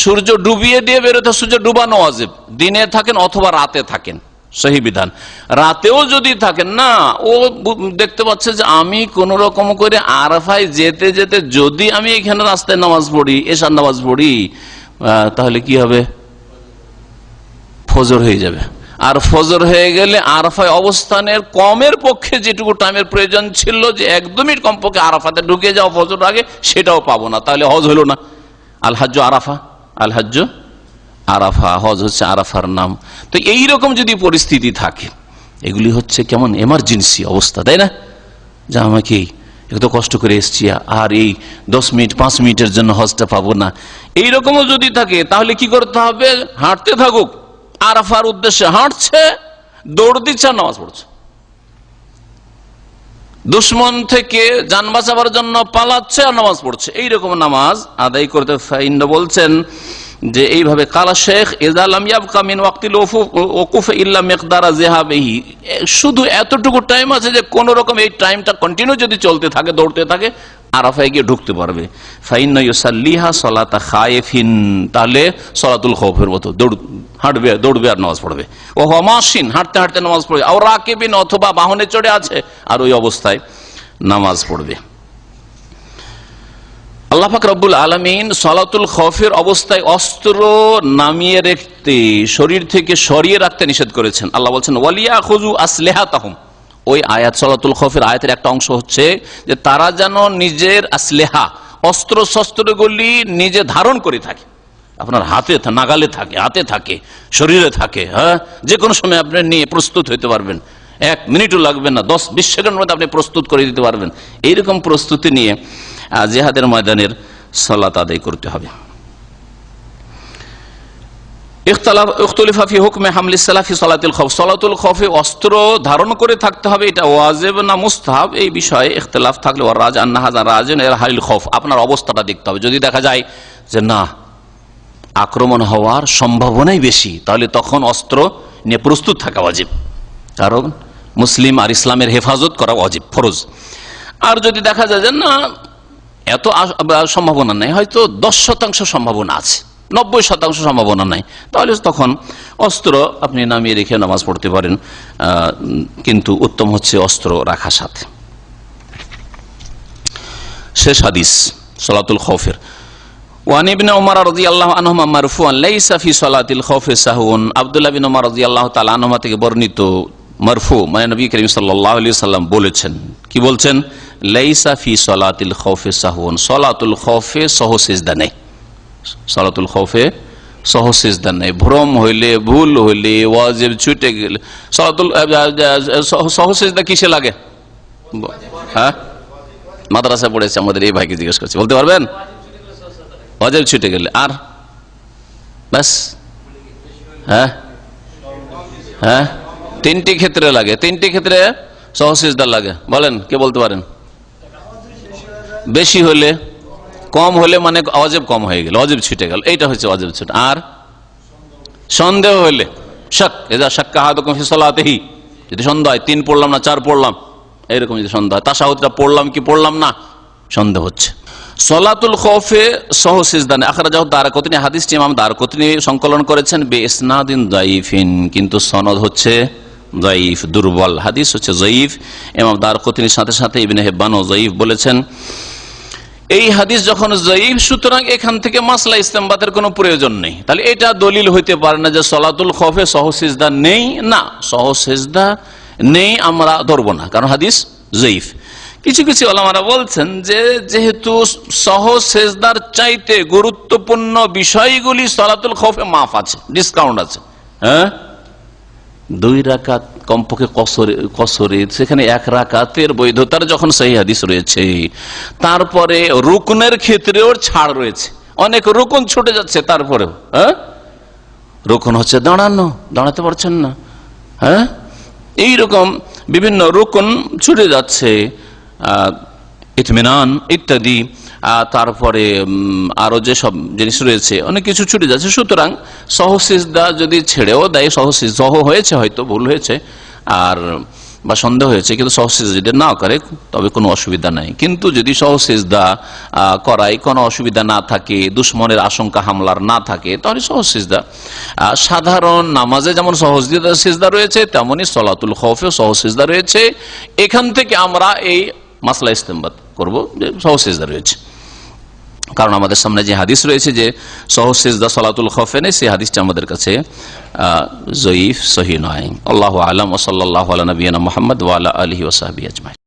সূর্য ডুবিয়ে দিয়ে বেরোতে, সূর্য ডুবানো ওয়াজিব, দিনে থাকেন অথবা রাতে থাকেন, সহি বিধান। রাতেও যদি থাকেন না, ও দেখতে পাচ্ছে যে আমি কোন রকম করে আরাফায় যেতে যেতে যদি আমি এখানে রাস্তায় নামাজ পড়ি, এশার নামাজ পড়ি, তাহলে কি হবে? ফজর হয়ে যাবে। আর ফজর হয়ে গেলে আরাফায় অবস্থানের কমের পক্ষে যেটুকু টাইমের প্রয়োজন ছিল যে 1 2 মিনিট কমপক্ষে আরাফাতে ঢুকে যাও ফজর আগে, সেটাও পাবো না, তাহলে হজ হলো না। আল হাজ্জ আরাফা, আল হাজ্জ আরাফা, হজ হচ্ছে আরাফার নাম। তো এইরকম যদি পরিস্থিতি থাকে, এগুলি হচ্ছে কেমন এমার্জেন্সি অবস্থা, তাই না? যা আমাকে এত কষ্ট করে এসছি আর এই 10 মিনিট 5 মিনিটের জন্য হজটা পাবো না, এইরকমও যদি থাকে তাহলে কি করতে হবে? হাঁটতে থাকুক, আরাফার উদ্দেশ্যে হাঁটছে, দৌড় দিচ্ছে, নামাজ পড়ছে। দুশ্মন থেকে জান বাঁচাবার জন্য পালাচ্ছে আর নামাজ পড়ছে, এইরকম নামাজ আদায় করতে। ফাইন্দ বলছেন যে এইভাবে কালা শেখ এজালাম ইয়াবকা মিন ওয়াক্তিল ওকুফ ইল্লা মিকদারা যিহাবিহি, শুধু এতটুকু টাইম আছে যে কোন রকম এই টাইমটা কন্টিনিউ যদি চলতে থাকে, দৌড়তে থাকে, আরাফায় গিয়ে ঢুকতে পারবে। ফাইন্না ইউসাল্লিহা সালাতা খায়েফিন, তাহলে সালাতুল খাউফের মতো হাঁটবে, দৌড়বে আর নামাজ পড়বে। ও হমাসিন, হাঁটতে হাঁটতে নামাজ পড়বে। আর রাকিবিন, অথবা বাহনে চড়ে আছে আর ওই অবস্থায় নামাজ পড়বে। আল্লাহ পাক রব্বুল আলামিন সালাতুল খাউফের অবস্থায় অস্ত্র নামিয়ে রাখতে, শরীর থেকে সরিয়ে রাখতে নিষেধ করেছেন। আল্লাহ বলছেন ওয়ালিয়াখুযু আসলিহাতাহুম। ওই আয়াত, সালাতুল খাউফের আয়াতের একটা অংশ হচ্ছে যে তারা যেন নিজের আসলেহা, অস্ত্র শস্ত্রগুলি নিজে ধারণ করে থাকে, আপনার হাতে নাগালে থাকে, হাতে থাকে, শরীরে থাকে, হ্যাঁ, যে কোনো সময় আপনি নিয়ে প্রস্তুত হইতে পারবেন, 1 মিনিটও লাগবে না, 10-20 সেকেন্ডের মধ্যে আপনি প্রস্তুত করে দিতে পারবেন। এইরকম প্রস্তুতি নিয়ে জিহাদের ময়দানের সালাত আদায় করতে হবে। ইখতিলাফ ফি হুকমে হামলিস সালাহ ফি সালাতুল খৌফ, সালাতুল খৌফে অস্ত্র ধারণ করে থাকতে হবে, এটা ওয়াজিব না মুস্তাহাব, এই বিষয়ে ইখতিলাফ থাকলে ওয়ার রাজ আন্না হাযা রাজিন ইলা হালিল খৌফ, আপনার অবস্থাটা দেখতে হবে। যদি দেখা যায় যে না আক্রমণ হওয়ার সম্ভাবনাই বেশি, তাহলে তখন অস্ত্র নিয়ে প্রস্তুত থাকা ওয়াজিব, কারণ মুসলিম আর ইসলামের হেফাজত করা ওয়াজিব, ফরজ। আর যদি দেখা যায় যে না এত সম্ভাবনা নেই, হয়তো 10% সম্ভাবনা আছে, 90% সম্ভাবনা নাই, তাহলে তখন অস্ত্র আপনি নামিয়ে রেখে নামাজ পড়তে পারেন, কিন্তু উত্তম হচ্ছে অস্ত্র রাখার সাথে। শেষ হাদিস সালাতুল খৌফের। ওয়ান ইবনে উমর রাদিয়াল্লাহু আনহুমা মারফুআন লাইসা ফি সালাতিল খৌফি সাহউন, আব্দুল্লাহ বিন উমর রাদিয়াল্লাহু তাআলা আনহুমা থেকে বর্ণিত মারফু, মানে নবী করিম সাল্লাল্লাহু আলাইহি ওয়াসাল্লাম বলেছেন, কি বলছেন? লাইসা ফি সালাতিল খৌফি সাহউন, সালাতুল খৌফে সহ সিজদা নেই, সালাতুল খৌফে সহ সিজদা নেই। ভ্রম হইলে, ভুল হইলে, ওয়াজিব ছুটে গেলে সালাতুল সহ সিজদা কিসে লাগে? হ্যাঁ, মাদ্রাসা পড়েছে আমাদের এই ভাইকে জিজ্ঞেস করছি, বলতে পারবেন? ওয়াজিব ছুটে গেলে, আর ব্যাস। হ্যাঁ হ্যাঁ, 3টি ক্ষেত্রে লাগে, 3টি ক্ষেত্রে সহ সিজদা লাগে। বলেন, কে বলতে পারেন? বেশি হলে, কম হলে, মানে ওয়াজিব কম হয়ে গেল, ওয়াজিব ছুটে গেল, এইটা হচ্ছে ওয়াজিব ছুটে। আর সন্দেহ হইলে, শাক, এজা শাক্কা আহাদুকুম ফি সালাতিহি, যদি সন্দেহ হয় 3 পড়লাম না 4 পড়লাম, এইরকম যদি সন্দেহ হয়, তাশাহুদটা পড়লাম কি পড়লাম না সন্দেহ হচ্ছে। সালাতুল খৌফে সহ সিজদা নেই। আখরাজাহু দারকুতনি, হাদিসটি ইমাম দারকুতনি সংকলন করেছেন বিইসনাদিন যায়িফিন, কিন্তু সনদ হচ্ছে যায়িফ, দুর্বল, হাদিস হচ্ছে যায়িফ। ইমাম দারকুতনির সাথে সাথে ইবনে হিব্বানও যায়িফ বলেছেন। এই হাদিস যখন যায়িফ, সুতরাং এখান থেকে মাসলা ইস্তেমবাতের কোনো প্রয়োজন নেই। তাহলে এটা দলিল হইতে পারে না যে সালাতুল খৌফে সহ সিজদা নেই, না সহ সিজদা নেই আমরা ধরবো না, কারণ হাদিস যায়িফ। কিছু কিছু ওলামারা বলছেন যে যেহেতু সহ সিজদার চাইতে গুরুত্বপূর্ণ বিষয়গুলি সালাতুল খৌফে মাফ আছে, ডিসকাউন্ট আছে। হ্যাঁ, 2 রাকাত কমপক্ষে কসরে, সেখানে 1 রাকাতের বৈধতার যখন সহিহ হাদিস রয়েছে, তারপরে রুকনের ক্ষেত্রেও ছাড় রয়েছে, অনেক রুকন ছুটে যাচ্ছে, তারপরেও হ্যাঁ, রুকন হচ্ছে দাঁড়ানো, দাঁড়াতে পারছেন না, হ্যাঁ, এইরকম বিভিন্ন রুকন ছুটে যাচ্ছে, ইতমিনান ইত্যাদি, তারপরে আরো যে সব জিনিস রয়েছে অনেক কিছু ছুটে যাচ্ছে। সুতরাং সহ সিজদা যদি ছেড়েও দেয়, সহ হয়েছে, হয়তো ভুল হয়েছে আর বা সন্দেহ হয়েছে, কিন্তু সহ সিজদা যদি না করে তবে কোনো অসুবিধা নাই। কিন্তু যদি সহ সিজদা করায় কোনো অসুবিধা না থাকে, দুশ্মনের আশঙ্কা হামলার না থাকে, তাহলে সহ সিজদা। সাধারণ নামাজে যেমন সহ সিজদা রয়েছে, তেমনি সালাতুল খৌফে সহ সিজদা রয়েছে। এখান থেকে আমরা এই মাসলা ইস্তেমবাত করব যে সহ সিজদা রয়েছে, কারণ আমাদের সামনে যে হাদিস রয়েছে যে সহ সিজদা সালাতুল খৌফে নেই, সেই হাদিসটা আমাদের কাছে যায়িফ, সহিহ নয়। আল্লাহু আ'লাম ওয়া সাল্লাল্লাহু আলা নবিয়িনা মুহাম্মদ ওয়া আলা আলিহি ওয়া সাহবিহি আজমাইন।